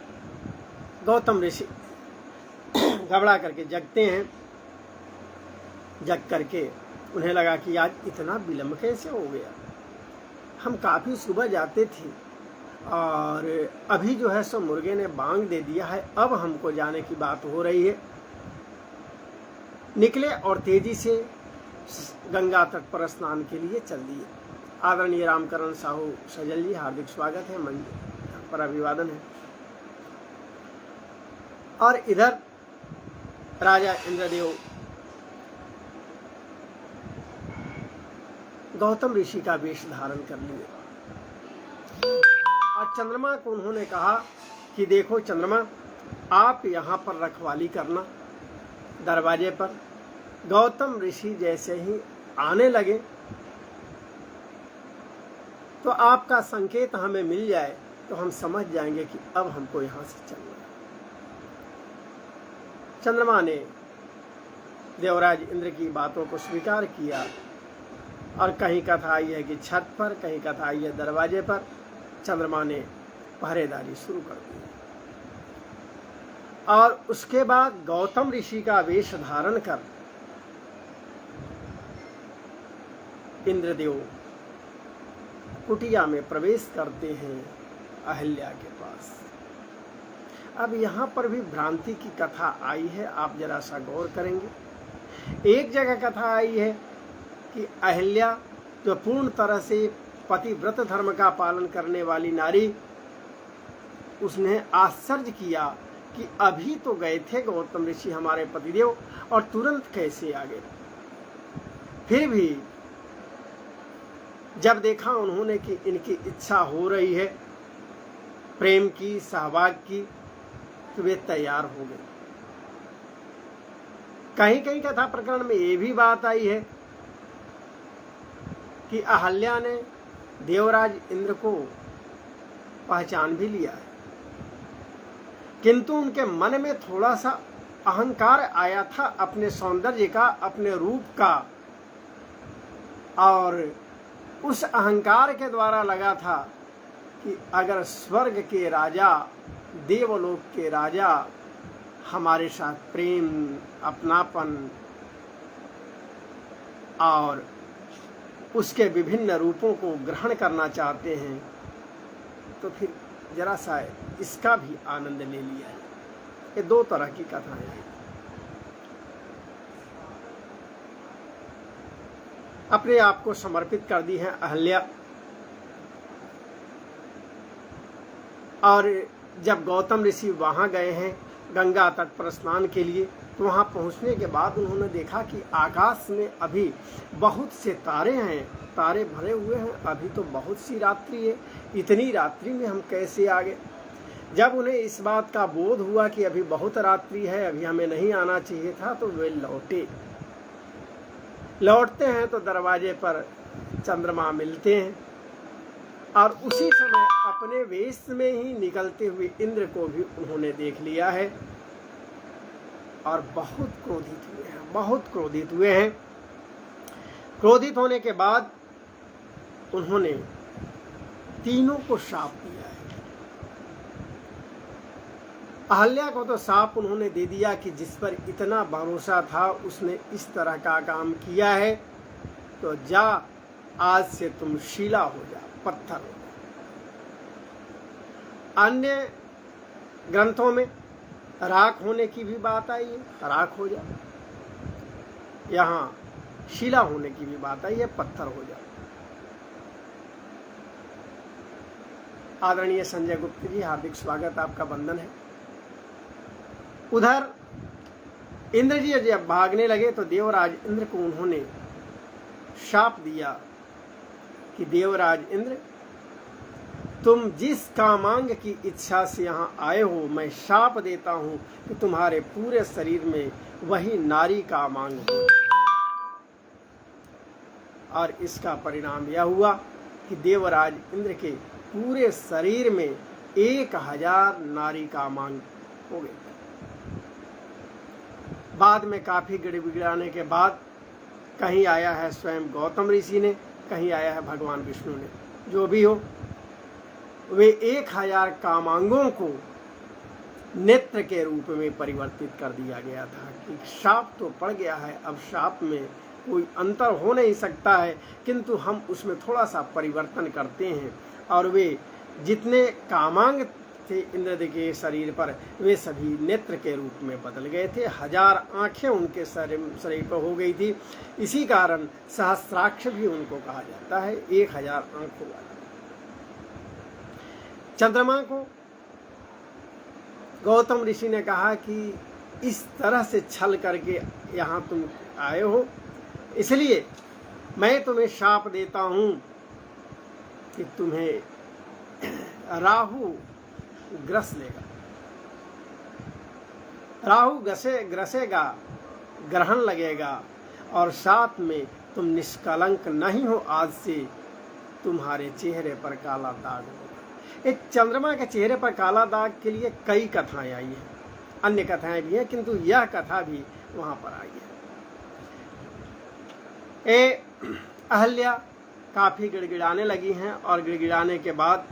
गौतम ऋषि घबरा करके जगते हैं। जग करके उन्हें लगा कि आज इतना विलम्ब कैसे हो गया, हम काफी सुबह जाते थे और अभी जो है सो मुर्गे ने बांग दे दिया है, अब हमको जाने की बात हो रही है। निकले और तेजी से गंगा तट पर स्नान के लिए चल दिए। आदरणीय रामकरण साहू सजल जी, हार्दिक स्वागत है, मंच पर अभिवादन है। और इधर राजा इंद्रदेव गौतम ऋषि का वेश धारण कर लिए और चंद्रमा को उन्होंने कहा कि देखो चंद्रमा, आप यहाँ पर रखवाली करना दरवाजे पर। गौतम ऋषि जैसे ही आने लगे तो आपका संकेत हमें मिल जाए तो हम समझ जाएंगे कि अब हमको यहाँ से चलना है। चंद्रमा ने देवराज इंद्र की बातों को स्वीकार किया और कहीं कथा आई है कि छत पर, कहीं कथा आई है दरवाजे पर। चंद्रमा ने पहरेदारी शुरू कर दी और उसके बाद गौतम ऋषि का वेश धारण कर इंद्रदेव कुटिया में प्रवेश करते हैं अहल्या के पास। अब यहाँ पर भी भ्रांति की कथा आई है, आप जरा सा गौर करेंगे। एक जगह कथा आई है कि अहल्या जो पूर्ण तरह से पतिव्रत धर्म का पालन करने वाली नारी, उसने आश्चर्य किया कि अभी तो गए थे गौतम ऋषि हमारे पतिदेव और तुरंत कैसे आ गए। फिर भी जब देखा उन्होंने कि इनकी इच्छा हो रही है प्रेम की, सहवाग की, तो वे तैयार हो गए। कहीं कहीं कथा प्रकरण में ये भी बात आई है कि अहल्या ने देवराज इंद्र को पहचान भी लिया है, किंतु उनके मन में थोड़ा सा अहंकार आया था अपने सौंदर्य का, अपने रूप का, और उस अहंकार के द्वारा लगा था कि अगर स्वर्ग के राजा, देवलोक के राजा हमारे साथ प्रेम, अपनापन और उसके विभिन्न रूपों को ग्रहण करना चाहते हैं तो फिर जरा सा इसका भी आनंद ले लिया है। ये दो तरह की कथाएं हैं। अपने आप को समर्पित कर दी है अहल्या, और जब गौतम ऋषि वहां गए हैं गंगा तट पर स्नान के लिए, तो वहां पहुंचने के बाद उन्होंने देखा कि आकाश में अभी बहुत से तारे हैं, तारे भरे हुए हैं, अभी तो बहुत सी रात्रि है, इतनी रात्रि में हम कैसे आ गए। जब उन्हें इस बात का बोध हुआ कि अभी बहुत रात्रि है, अभी हमें नहीं आना चाहिए था, तो वे लौटते हैं तो दरवाजे पर चंद्रमा मिलते हैं, और उसी समय अपने वेश में ही निकलते हुए इंद्र को भी उन्होंने देख लिया है और बहुत क्रोधित हुए हैं। क्रोधित होने के बाद उन्होंने तीनों को शाप दिया है। अहल्या को तो शाप उन्होंने दे दिया कि जिस पर इतना भरोसा था उसने इस तरह का काम किया है, तो जा आज से तुम शिला हो जा, पत्थर हो जा। अन्य ग्रंथों में राख होने की भी बात आई है, राख हो जा। यहाँ शिला होने की भी बात आई है, पत्थर हो जा। आदरणीय संजय गुप्त जी, हार्दिक स्वागत, आपका वंदन है। उधर इंद्र जी जब भागने लगे तो देवराज इंद्र को उन्होंने शाप दिया कि देवराज इंद्र, तुम जिस कामांग की इच्छा से यहाँ आए हो, मैं शाप देता हूँ कि तुम्हारे पूरे शरीर में वही नारी कामांग हो। और इसका परिणाम यह हुआ कि देवराज इंद्र के पूरे शरीर में 1000 नारी कामांग हो गए। बाद में काफी गिड़गिड़ाने के बाद कहीं आया है स्वयं गौतम ऋषि ने, कहीं आया है भगवान विष्णु ने, जो भी हो, वे 1000 कामांगों को नेत्र के रूप में परिवर्तित कर दिया गया था कि शाप तो पड़ गया है, अब शाप में कोई अंतर हो नहीं सकता है, किंतु हम उसमें थोड़ा सा परिवर्तन करते हैं। और वे जितने कामांग थे इंद्र के शरीर पर, वे सभी नेत्र के रूप में बदल गए थे। 1000 आंखें उनके शरीर पर हो गई थी। इसी कारण सहस्राक्ष भी उनको कहा जाता है, 1000 आंखों वाला। चंद्रमा को गौतम ऋषि ने कहा कि इस तरह से छल करके यहाँ तुम आए हो, इसलिए मैं तुम्हें शाप देता हूँ कि तुम्हें राहु ग्रस लेगा, राहु ग्रसेगा, ग्रहण लगेगा, और साथ में तुम निष्कलंक नहीं हो, आज से तुम्हारे चेहरे पर काला दाग होगा। एक चंद्रमा के चेहरे पर काला दाग के लिए कई कथाएं आई हैं, अन्य कथाएं भी हैं, किंतु यह कथा भी वहां पर आई है। अहल्या काफी गिड़गिड़ाने लगी हैं, और गिड़गिड़ाने के बाद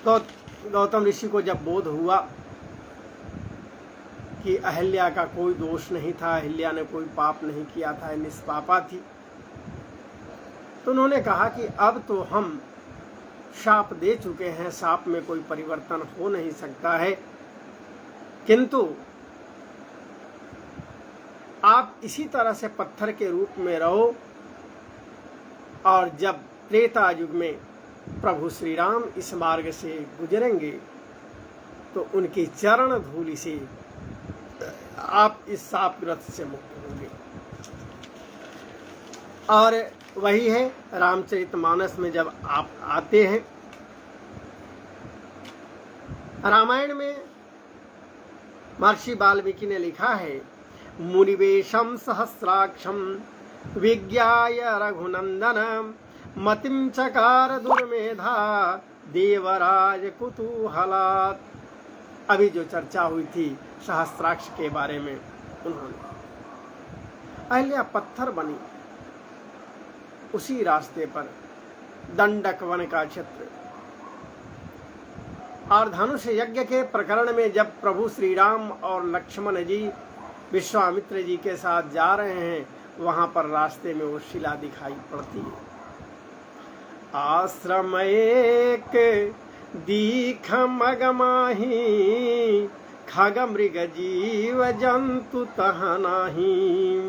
गौतम ऋषि को जब बोध हुआ कि अहल्या का कोई दोष नहीं था, अहल्या ने कोई पाप नहीं किया था, निष्पापा थी, तो उन्होंने कहा कि अब तो हम शाप दे चुके हैं, शाप में कोई परिवर्तन हो नहीं सकता है, किंतु आप इसी तरह से पत्थर के रूप में रहो, और जब त्रेता युग में प्रभु श्री राम इस मार्ग से गुजरेंगे तो उनकी चरण धूलि से आप इस शापग्रस्त से मुक्त होंगे। और वही है रामचरितमानस में जब आप आते हैं, रामायण में महर्षि वाल्मीकि ने लिखा है मुनिवेशं सहस्राक्षं विज्ञाय रघुनंदन मतिं चकार दुर्मेधा देवराज कुतूहलात्। अभी जो चर्चा हुई थी सहस्राक्ष के बारे में, उन्होंने अहिल्या पत्थर बनी उसी रास्ते पर दंडक वन का क्षेत्र। और धनुष यज्ञ के प्रकरण में जब प्रभु श्री राम और लक्ष्मण जी विश्वामित्र जी के साथ जा रहे हैं, वहां पर रास्ते में वो शिला दिखाई पड़ती है। आश्रम एक दीख मगमाही खग मृग जीव जंतु तह नाही।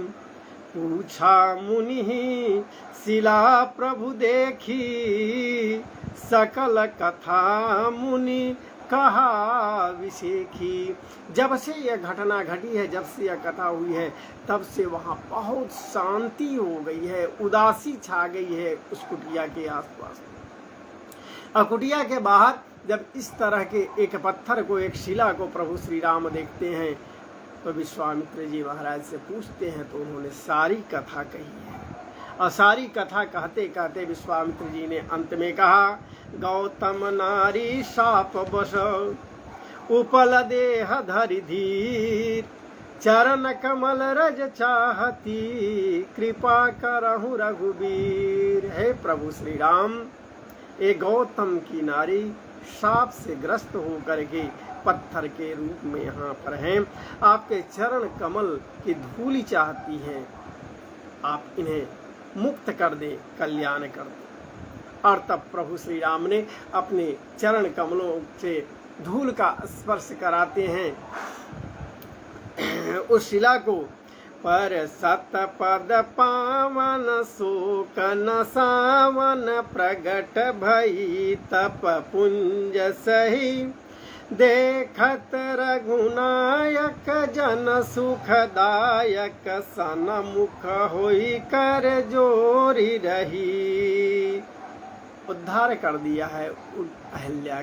पूछा मुनि शिला प्रभु देखी सकल कथा मुनि कहा विशेखी। जब से यह घटना घटी है, जब से यह कथा हुई है, तब से वहाँ बहुत शांति हो गई है, उदासी छा गई है उस कुटिया के आसपास। और कुटिया के बाहर जब इस तरह के एक पत्थर को, एक शिला को प्रभु श्री राम देखते हैं, तो विश्वामित्र जी महाराज से पूछते हैं, तो उन्होंने सारी कथा कही है। और सारी कथा कहते कहते विश्वामित्र जी ने अंत में कहा, गौतम नारी शाप बस उपल देह धरि धीर चरण कमल रज चाहती कृपा करहु रघुबीर। हे प्रभु श्री राम, एक गौतम की नारी शाप से ग्रस्त होकर के पत्थर के रूप में यहाँ पर हैं, आपके चरण कमल की धूलि चाहती हैं, आप इन्हें मुक्त कर दे, कल्याण कर दे। और तब प्रभु श्री राम ने अपने चरण कमलों से धूल का स्पर्श कराते हैं उस शिला को। पर सत पद पावन शोक न सावन प्रगट भई तप पुंज सही देखत रघुनायक जन सुखदायक सनमुख होई कर जोरी रही। उद्धार कर दिया है अहिल्या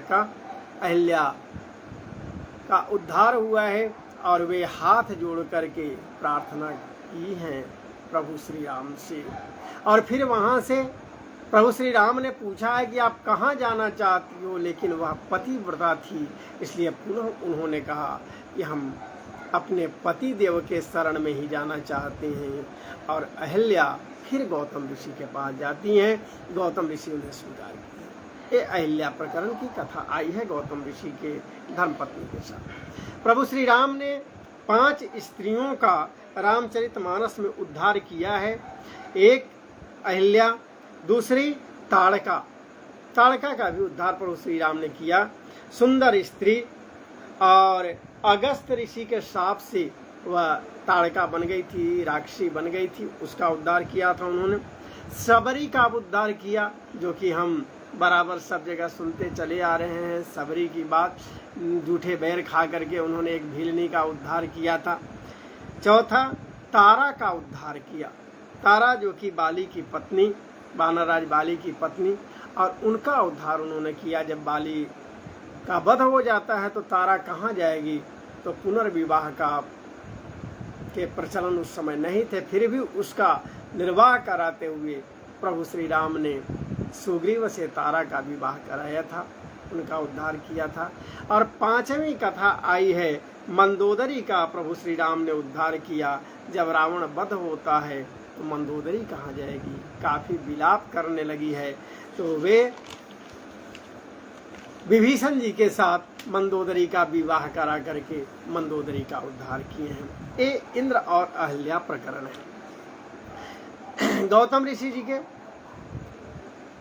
का उद्धार हुआ है, और वे हाथ जोड़ करके प्रार्थना की है प्रभु श्री राम से। और फिर वहाँ से प्रभु श्री राम ने पूछा है कि आप कहाँ जाना चाहती हो, लेकिन वह पतिव्रता थी, इसलिए पुनः उन्होंने कहा कि हम अपने पति देव के शरण में ही जाना चाहते हैं। और अहिल्या फिर गौतम ऋषि के पास जाती हैं, गौतम ऋषि उन्हें स्वीकार किए। ये अहिल्या प्रकरण की कथा आई है गौतम ऋषि के धर्मपत्नी के साथ। प्रभु श्री राम ने 5 स्त्रियों का रामचरितमानस में उद्धार किया है। एक अहिल्या, दूसरी ताड़का का भी उद्धार प्रभु श्री राम ने किया। सुंदर स्त्री, और अगस्त ऋषि के शाप से वह ताड़का बन गई थी, राक्षसी बन गई थी, उसका उद्धार किया था उन्होंने। सबरी का उद्धार किया, जो कि हम बराबर सब जगह सुनते चले आ रहे हैं। सबरी की बात, जूठे बैर खा करके उन्होंने एक भीलनी का उद्धार किया था। चौथा, तारा का उद्धार किया। तारा जो कि बाली की पत्नी, वानरराज बाली की पत्नी, और उनका उद्धार उन्होंने किया। जब बाली का वध हो जाता है तो तारा कहाँ जाएगी, तो पुनर्विवाह के प्रचलन उस समय नहीं थे, फिर भी उसका निर्वाह कराते हुए प्रभु श्री राम ने सुग्रीव से तारा का विवाह कराया था, उनका उद्धार किया था। और 5वीं कथा आई है मंदोदरी का, प्रभु श्री राम ने उद्धार किया। जब रावण वध होता है तो मंदोदरी कहाँ जाएगी, काफी विलाप करने लगी है, तो वे विभीषण जी के साथ मंदोदरी का विवाह करा करके मंदोदरी का उद्धार किए हैं। ये इंद्र और अहिल्या प्रकरण है। गौतम ऋषि जी के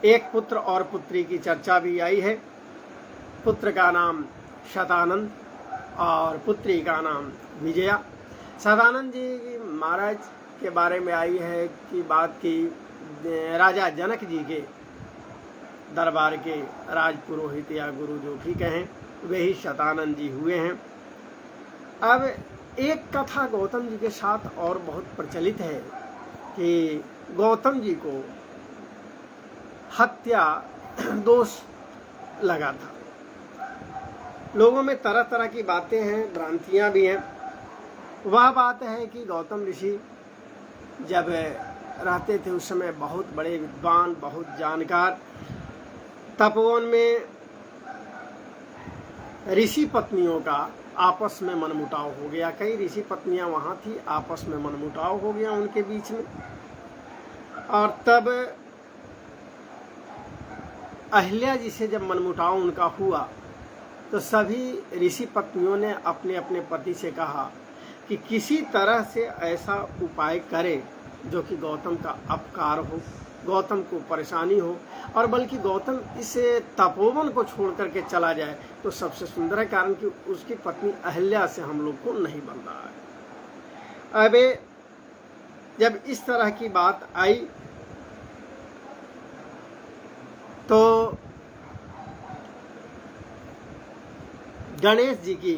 एक पुत्र और पुत्री की चर्चा भी आई है। पुत्र का नाम शतानंद और पुत्री का नाम विजया। शतानंद जी महाराज के बारे में आई है कि बात की राजा जनक जी के दरबार के राजपुरोहित या गुरु जो भी कहें, वे ही शतानंद जी हुए हैं। अब एक कथा गौतम जी के साथ और बहुत प्रचलित है कि गौतम जी को हत्या दोष लगा था। लोगों में तरह तरह की बातें हैं, भ्रांतियां भी हैं। वह बात है कि गौतम ऋषि जब रहते थे उस समय बहुत बड़े विद्वान, बहुत जानकार, तपोवन में ऋषि पत्नियों का आपस में मनमुटाव हो गया। कई ऋषि पत्नियां वहां थी, आपस में मनमुटाव हो गया उनके बीच में। और तब अहिल्या जी से जब मनमुटाव उनका हुआ तो सभी ऋषि पत्नियों ने अपने अपने पति से कहा कि किसी तरह से ऐसा उपाय करे जो कि गौतम का अपकार हो, गौतम को परेशानी हो, और बल्कि गौतम इस तपोवन को छोड़ करके चला जाए तो सबसे सुंदर है, कारण कि उसकी पत्नी अहिल्या से हम लोग को नहीं बन रहा है। अब जब इस तरह की बात आई तो गणेश जी की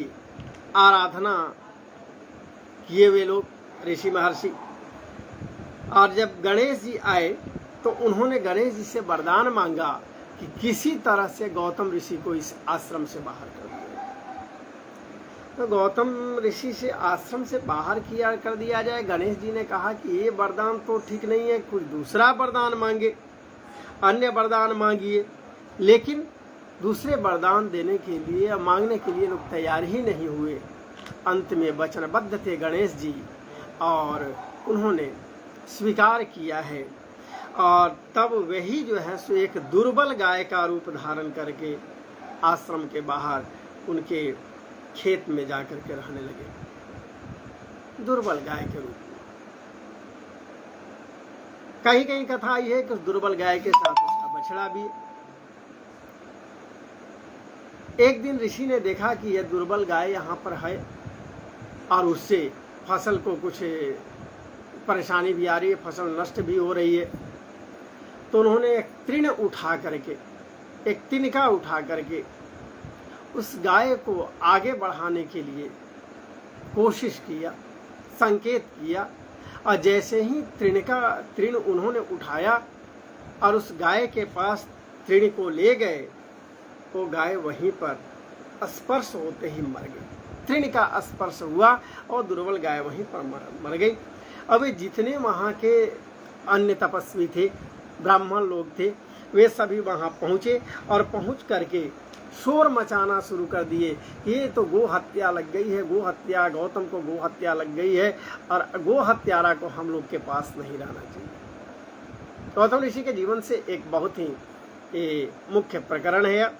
आराधना किए वे लोग ऋषि महर्षि, और जब गणेश जी आए तो उन्होंने गणेश जी से वरदान मांगा कि किसी तरह से गौतम ऋषि को इस आश्रम से बाहर कर दिया। तो गौतम ऋषि से आश्रम से बाहर कर दिया जाए। गणेश जी ने कहा कि ये वरदान तो ठीक नहीं है, कुछ दूसरा वरदान मांगे, अन्य वरदान मांगिए। लेकिन दूसरे वरदान देने के लिए या मांगने के लिए लोग तैयार ही नहीं हुए। अंत में वचनबद्ध थे गणेश जी और उन्होंने स्वीकार किया है। और तब वही जो है सो एक दुर्बल गाय का रूप धारण करके आश्रम के बाहर उनके खेत में जाकर के रहने लगे, दुर्बल गाय के रूप में। कहीं कहीं कथा यह है कि उस दुर्बल गाय के साथ उसका बछड़ा भी। एक दिन ऋषि ने देखा कि यह दुर्बल गाय यहाँ पर है और उससे फसल को कुछ परेशानी भी आ रही है, फसल नष्ट भी हो रही है। तो उन्होंने एक तृण उठा करके, एक तिनका उठा करके उस गाय को आगे बढ़ाने के लिए कोशिश किया, संकेत किया, और जैसे ही तृण उन्होंने उठाया और उस गाय के पास तृण को ले गए, वो गाय वहीं पर स्पर्श होते ही मर गई। तृण का स्पर्श हुआ और दुर्बल गाय वहीं पर मर गई। अब जितने वहाँ के अन्य तपस्वी थे, ब्राह्मण लोग थे, वे सभी वहाँ पहुँचे और पहुँच करके शोर मचाना शुरू कर दिए। ये तो गो हत्या लग गई है, गो हत्या, गौतम को गो हत्या लग गई है और गो हत्यारा को हम लोग के पास नहीं रहना चाहिए। गौतम ऋषि के जीवन से एक बहुत ही मुख्य प्रकरण है।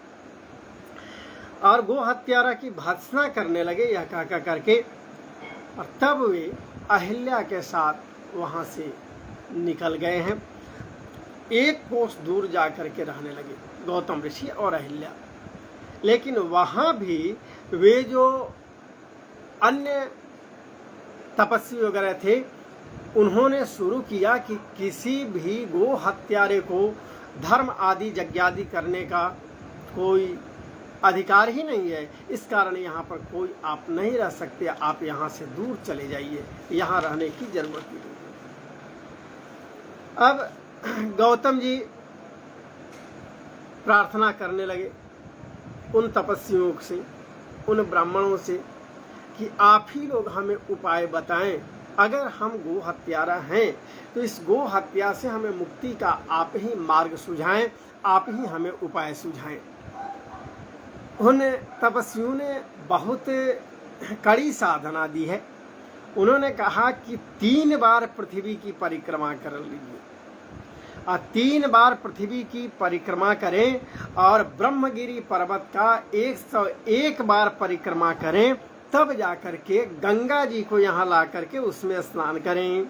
और गो हत्यारा की भर्त्सना करने लगे यह कह करके, और तब वे अहिल्या के साथ वहां से निकल गए हैं। एक कोस दूर जाकर के रहने लगे गौतम ऋषि और अहिल्या। लेकिन वहां भी वे जो अन्य तपस्वी वगैरह थे उन्होंने शुरू किया कि किसी भी गो हत्यारे को धर्म आदि यज्ञादि करने का कोई अधिकार ही नहीं है, इस कारण यहाँ पर कोई आप नहीं रह सकते, आप यहाँ से दूर चले जाइए, यहाँ रहने की जरूरत नहीं है। अब गौतम जी प्रार्थना करने लगे उन तपस्वियों से, उन ब्राह्मणों से कि आप ही लोग हमें उपाय बताएं। अगर हम गो हत्यारा हैं तो इस गो हत्या से हमें मुक्ति का आप ही मार्ग सुझाएं, आप ही हमें उपाय सुझाएं। उन तपस्वियों ने बहुत कड़ी साधना दी है। उन्होंने कहा कि 3 बार पृथ्वी की परिक्रमा कर लीजिए, और 3 बार पृथ्वी की परिक्रमा करें और ब्रह्मगिरी पर्वत का 101 बार परिक्रमा करें, तब जाकर के गंगा जी को यहाँ ला करके उसमें स्नान करें,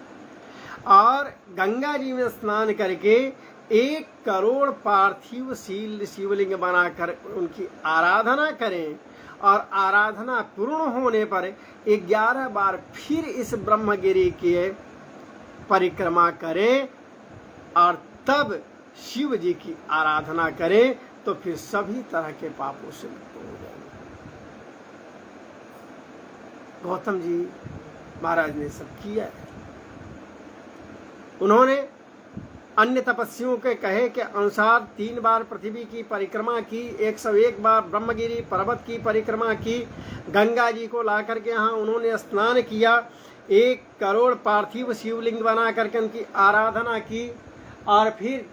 और गंगा जी में स्नान करके 1 करोड़ पार्थिव शिवलिंग बनाकर उनकी आराधना करें, और आराधना पूर्ण होने पर 11 बार फिर इस ब्रह्मगिरी की परिक्रमा करें, और तब शिव जी की आराधना करें, तो फिर सभी तरह के पापों से मुक्त हो जाएंगे। गौतम जी महाराज ने सब किया है। उन्होंने अन्य तपस्वियों के कहे के अनुसार 3 बार पृथ्वी की परिक्रमा की, 101 बार ब्रह्मगिरी पर्वत की परिक्रमा की, गंगा जी को ला करके यहाँ उन्होंने स्नान किया, 1 करोड़ पार्थिव शिवलिंग बना करके उनकी आराधना की, और फिर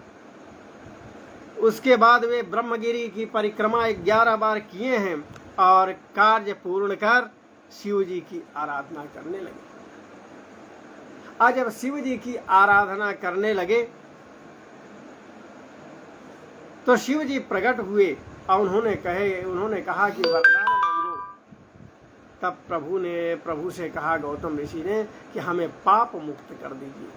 उसके बाद वे ब्रह्मगिरी की परिक्रमा 11 बार किए हैं और कार्य पूर्ण कर शिव जी की आराधना करने लगे। आज जब शिव जी की आराधना करने लगे तो शिव जी प्रकट हुए और उन्होंने कहा कि वरदान मांगो। तब प्रभु से कहा गौतम ऋषि ने कि हमें पाप मुक्त कर दीजिए,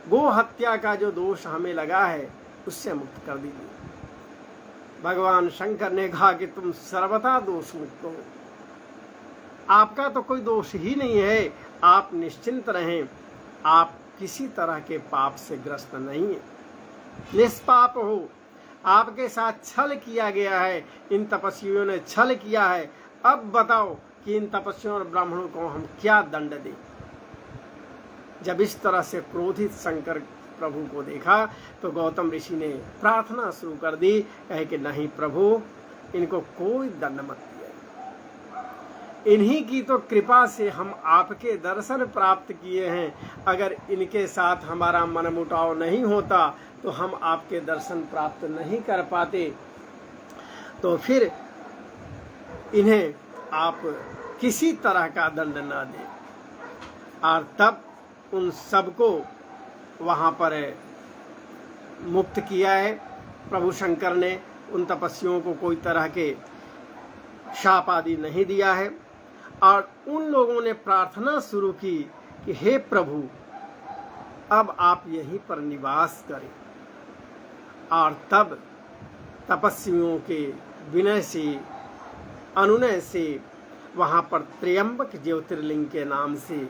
गो हत्या का जो दोष हमें लगा है उससे मुक्त कर दीजिए। भगवान शंकर ने कहा कि तुम सर्वथा दोष मुक्त हो, आपका तो कोई दोष ही नहीं है, आप निश्चिंत रहें, आप किसी तरह के पाप से ग्रस्त नहीं है, निष्पाप हो। आपके साथ छल किया गया है, इन तपस्वियों ने छल किया है, अब बताओ कि इन तपस्वियों और ब्राह्मणों को हम क्या दंड दें। जब इस तरह से क्रोधित शंकर प्रभु को देखा तो गौतम ऋषि ने प्रार्थना शुरू कर दी, कहे कि नहीं प्रभु, इनको कोई दंड मत दिया, इन्हीं की तो कृपा से हम आपके दर्शन प्राप्त किए हैं, अगर इनके साथ हमारा मनमुटाव नहीं होता तो हम आपके दर्शन प्राप्त नहीं कर पाते, तो फिर इन्हें आप किसी तरह का दंड न दें। और तब उन सबको वहाँ पर मुक्त किया है प्रभु शंकर ने, उन तपस्वियों को कोई तरह के शाप आदि नहीं दिया है। और उन लोगों ने प्रार्थना शुरू की कि हे प्रभु, अब आप यहीं पर निवास करें। और तब तपस्वियों के विनय से, अनुनय से वहाँ पर त्र्यंबक ज्योतिर्लिंग के नाम से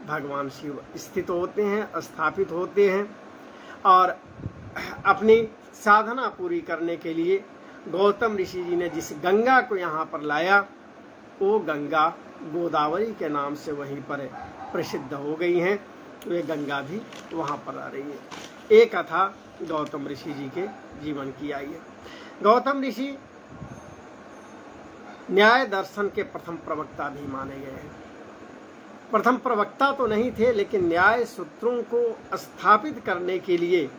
भगवान शिव स्थित होते हैं, स्थापित होते हैं। और अपनी साधना पूरी करने के लिए गौतम ऋषि जी ने जिस गंगा को यहाँ पर लाया, वो गंगा गोदावरी के नाम से वहीं पर प्रसिद्ध हो गई हैं। तो ये गंगा भी वहाँ पर आ रही है। एक कथा गौतम ऋषि जी के जीवन की आई है। गौतम ऋषि न्याय दर्शन के प्रथम प्रवक्ता भी माने गए हैं। प्रथम प्रवक्ता तो नहीं थे, लेकिन न्याय सूत्रों को स्थापित करने के लिए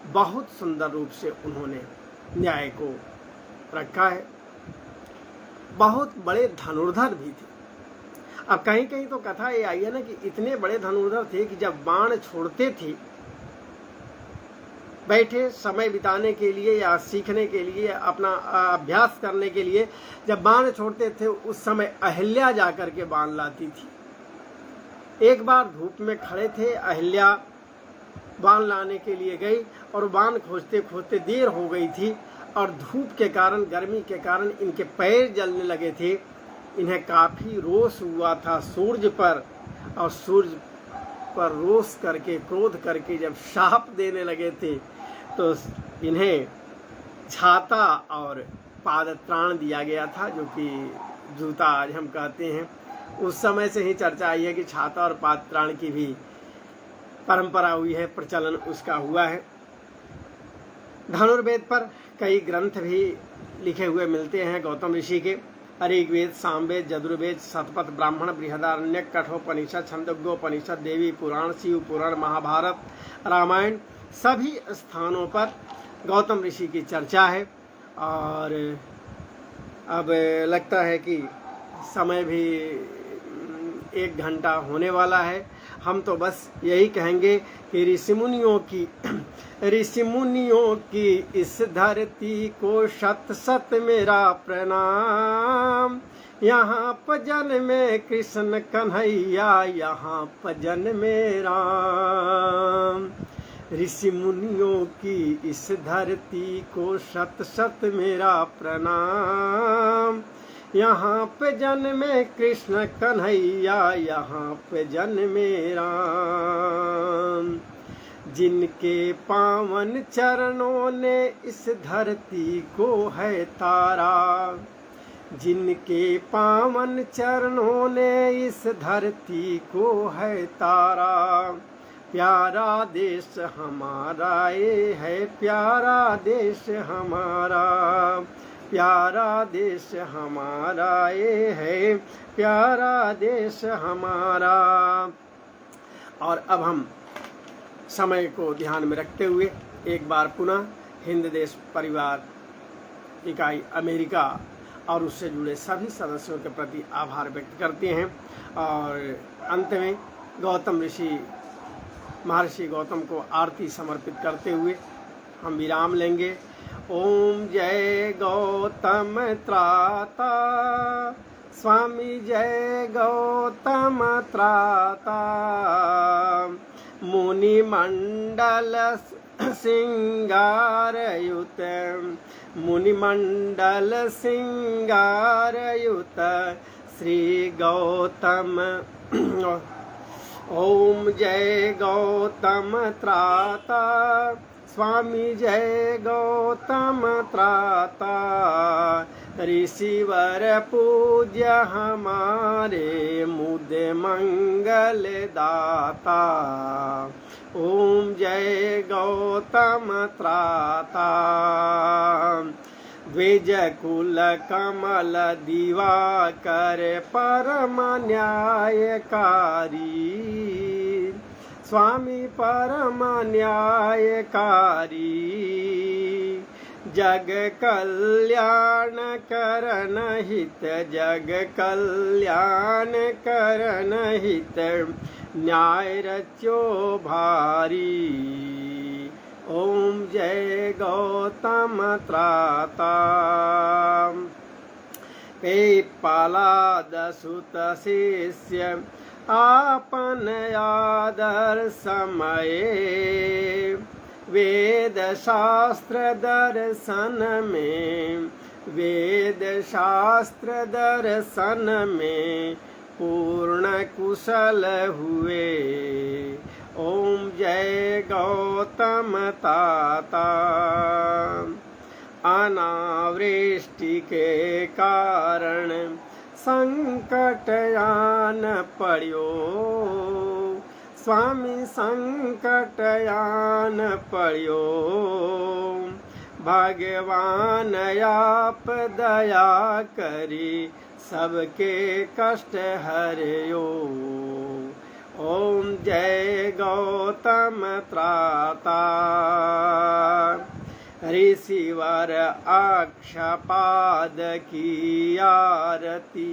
बहुत सुंदर रूप से उन्होंने न्याय को रखा है। बहुत बड़े धनुर्धर भी थे। अब कहीं कहीं तो कथा ये आई है ना कि इतने बड़े धनुर्धर थे कि जब बाण छोड़ते थे, बैठे समय बिताने के लिए या सीखने के लिए, अपना अभ्यास करने के लिए जब बाण छोड़ते थे, उस समय अहिल्या जाकर के बाण लाती थी। एक बार धूप में खड़े थे, अहिल्या बाण लाने के लिए गई और बाण खोजते खोजते देर हो गई थी, और धूप के कारण, गर्मी के कारण इनके पैर जलने लगे थे। इन्हें काफ़ी रोष हुआ था सूर्य पर, और सूर्य पर रोष करके, क्रोध करके जब शाप देने लगे थे, तो इन्हें छाता और पादत्राण दिया गया था, जो कि जूता आज हम कहते हैं। उस समय से ही चर्चा आई है कि छाता और पादत्राण की भी परंपरा हुई है, प्रचलन उसका हुआ है। धनुर्वेद पर कई ग्रंथ भी लिखे हुए मिलते हैं गौतम ऋषि के। ऋग्वेद, सामवेद, यजुर्वेद, शतपथ ब्राह्मण, बृहदारण्यक, कठोपनिषद, छंदोग्योपनिषद, देवी पुराण, शिव पुराण, महाभारत, रामायण, सभी स्थानों पर गौतम ऋषि की चर्चा है। और अब लगता है कि समय भी 1 घंटा होने वाला है। हम तो बस यही कहेंगे कि ऋषिमुनियों की इस धरती को शत शत मेरा प्रणाम। यहाँ भजन में कृष्ण कन्हैया, यहाँ भजन में राम। ऋषि मुनियों की इस धरती को शत शत मेरा प्रणाम। यहाँ पे जन्मे कृष्ण कन्हैया, यहाँ पे जन्मे राम। जिनके पावन चरणों ने इस धरती को है तारा, जिनके पावन चरणों ने इस धरती को है तारा। प्यारा देश हमारा ये है प्यारा देश हमारा, प्यारा देश हमारा ये है प्यारा देश हमारा। और अब हम समय को ध्यान में रखते हुए एक बार पुनः हिंद देश परिवार इकाई अमेरिका और उससे जुड़े सभी सदस्यों के प्रति आभार व्यक्त करते हैं। और अंत में गौतम ऋषि महर्षि गौतम को आरती समर्पित करते हुए हम विराम लेंगे। ओम जय गौतम त्राता, स्वामी जय गौतम त्राता, मुनि मंडल सिंगारयुत, मुनि मंडल सिंगारयुत श्री गौतम। ओम जय गौतम त्राता, स्वामी जय गौतम त्राता, ऋषिवर पूज्य हमारे मुद मंगल दाता। ओम जय गौतम त्राता, द्विज कुल कमल दिवाकर परम न्यायकारी, स्वामी परम न्यायकारी, जग कल्याण करन हित, जग कल्याण करन हित, न्याय रचो भारी। ओम जय गौतम त्राता, पेपालाद सुत शिष्य आपन आदर समये, वेद शास्त्र दर्शन में, वेद शास्त्र दर्शन में पूर्ण कुशल हुए। ओम जय गौतम त्राता, अनावृष्टि के कारण संकट आन पड़ियो, स्वामी संकट आन पड़ियो, भगवान आप दया करी सबके कष्ट हरियो। ओम जय गौतम त्राता, ऋषिवर अक्षपाद की आरती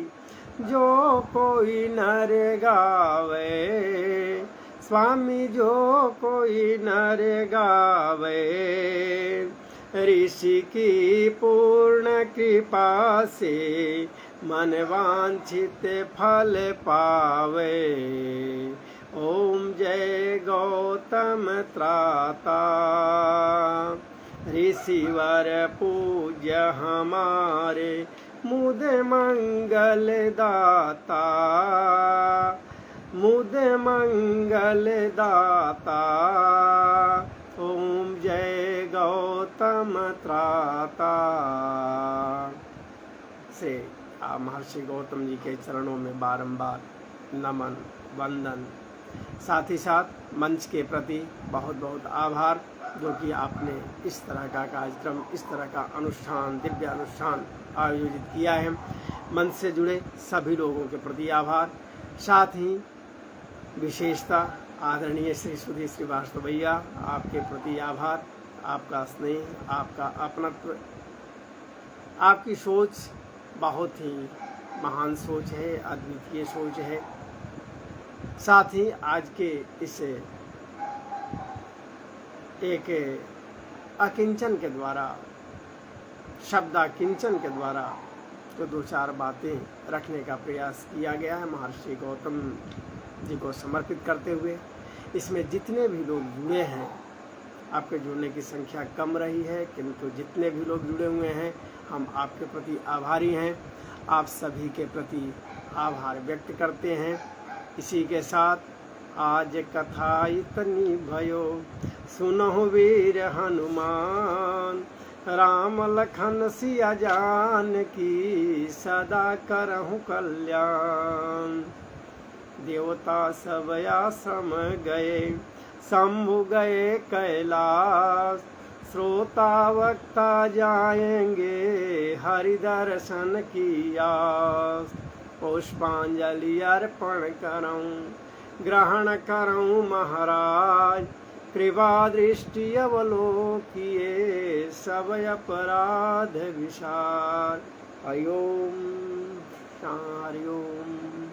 जो कोई नर गावे, स्वामी जो कोई नर गावे, ऋषि की पूर्ण कृपा से मन वांछित फल पावे। ओम जय गौतम त्राता, ऋषिवर पूज्य हमारे मुद मंगल दाता, मुद मंगल दाता। ओम जय गौतम त्राता। से आप महर्षि गौतम जी के चरणों में बारंबार नमन वंदन, साथ ही साथ मंच के प्रति बहुत बहुत आभार, जो कि आपने इस तरह का कार्यक्रम, इस तरह का अनुष्ठान, दिव्य अनुष्ठान आयोजित किया है। मंच से जुड़े सभी लोगों के प्रति आभार, साथ ही विशेषता आदरणीय श्री सुधीर श्रीवास्तव भैया, आपके प्रति आभार। आपका स्नेह, आपका अपनत्व, आपकी सोच बहुत ही महान सोच है, अद्वितीय सोच है। साथ ही आज के इस एक अकिंचन के द्वारा, शब्दाकिंचन के द्वारा तो दो चार बातें रखने का प्रयास किया गया है महर्षि गौतम जी को समर्पित करते हुए। इसमें जितने भी लोग जुड़े हैं, आपके जुड़ने की संख्या कम रही है, किंतु जितने भी लोग जुड़े हुए हैं हम आपके प्रति आभारी हैं, आप सभी के प्रति आभार व्यक्त करते हैं। इसी के साथ आज कथा इतनी भयो, सुनहु वीर हनुमान, राम लखन सिया जान की, सदा करहु कल्याण। देवता सब आश्रम गए, शंभु गए कैलाश, श्रोता वक्ता जाएंगे हरि दर्शन की आस। पुष्पांजलि अर्पण करऊं, ग्रहण करऊं महाराज, कृपा दृष्टि अवलोकिए सब अपराध विशाल। हरि ओम, हरि ओम।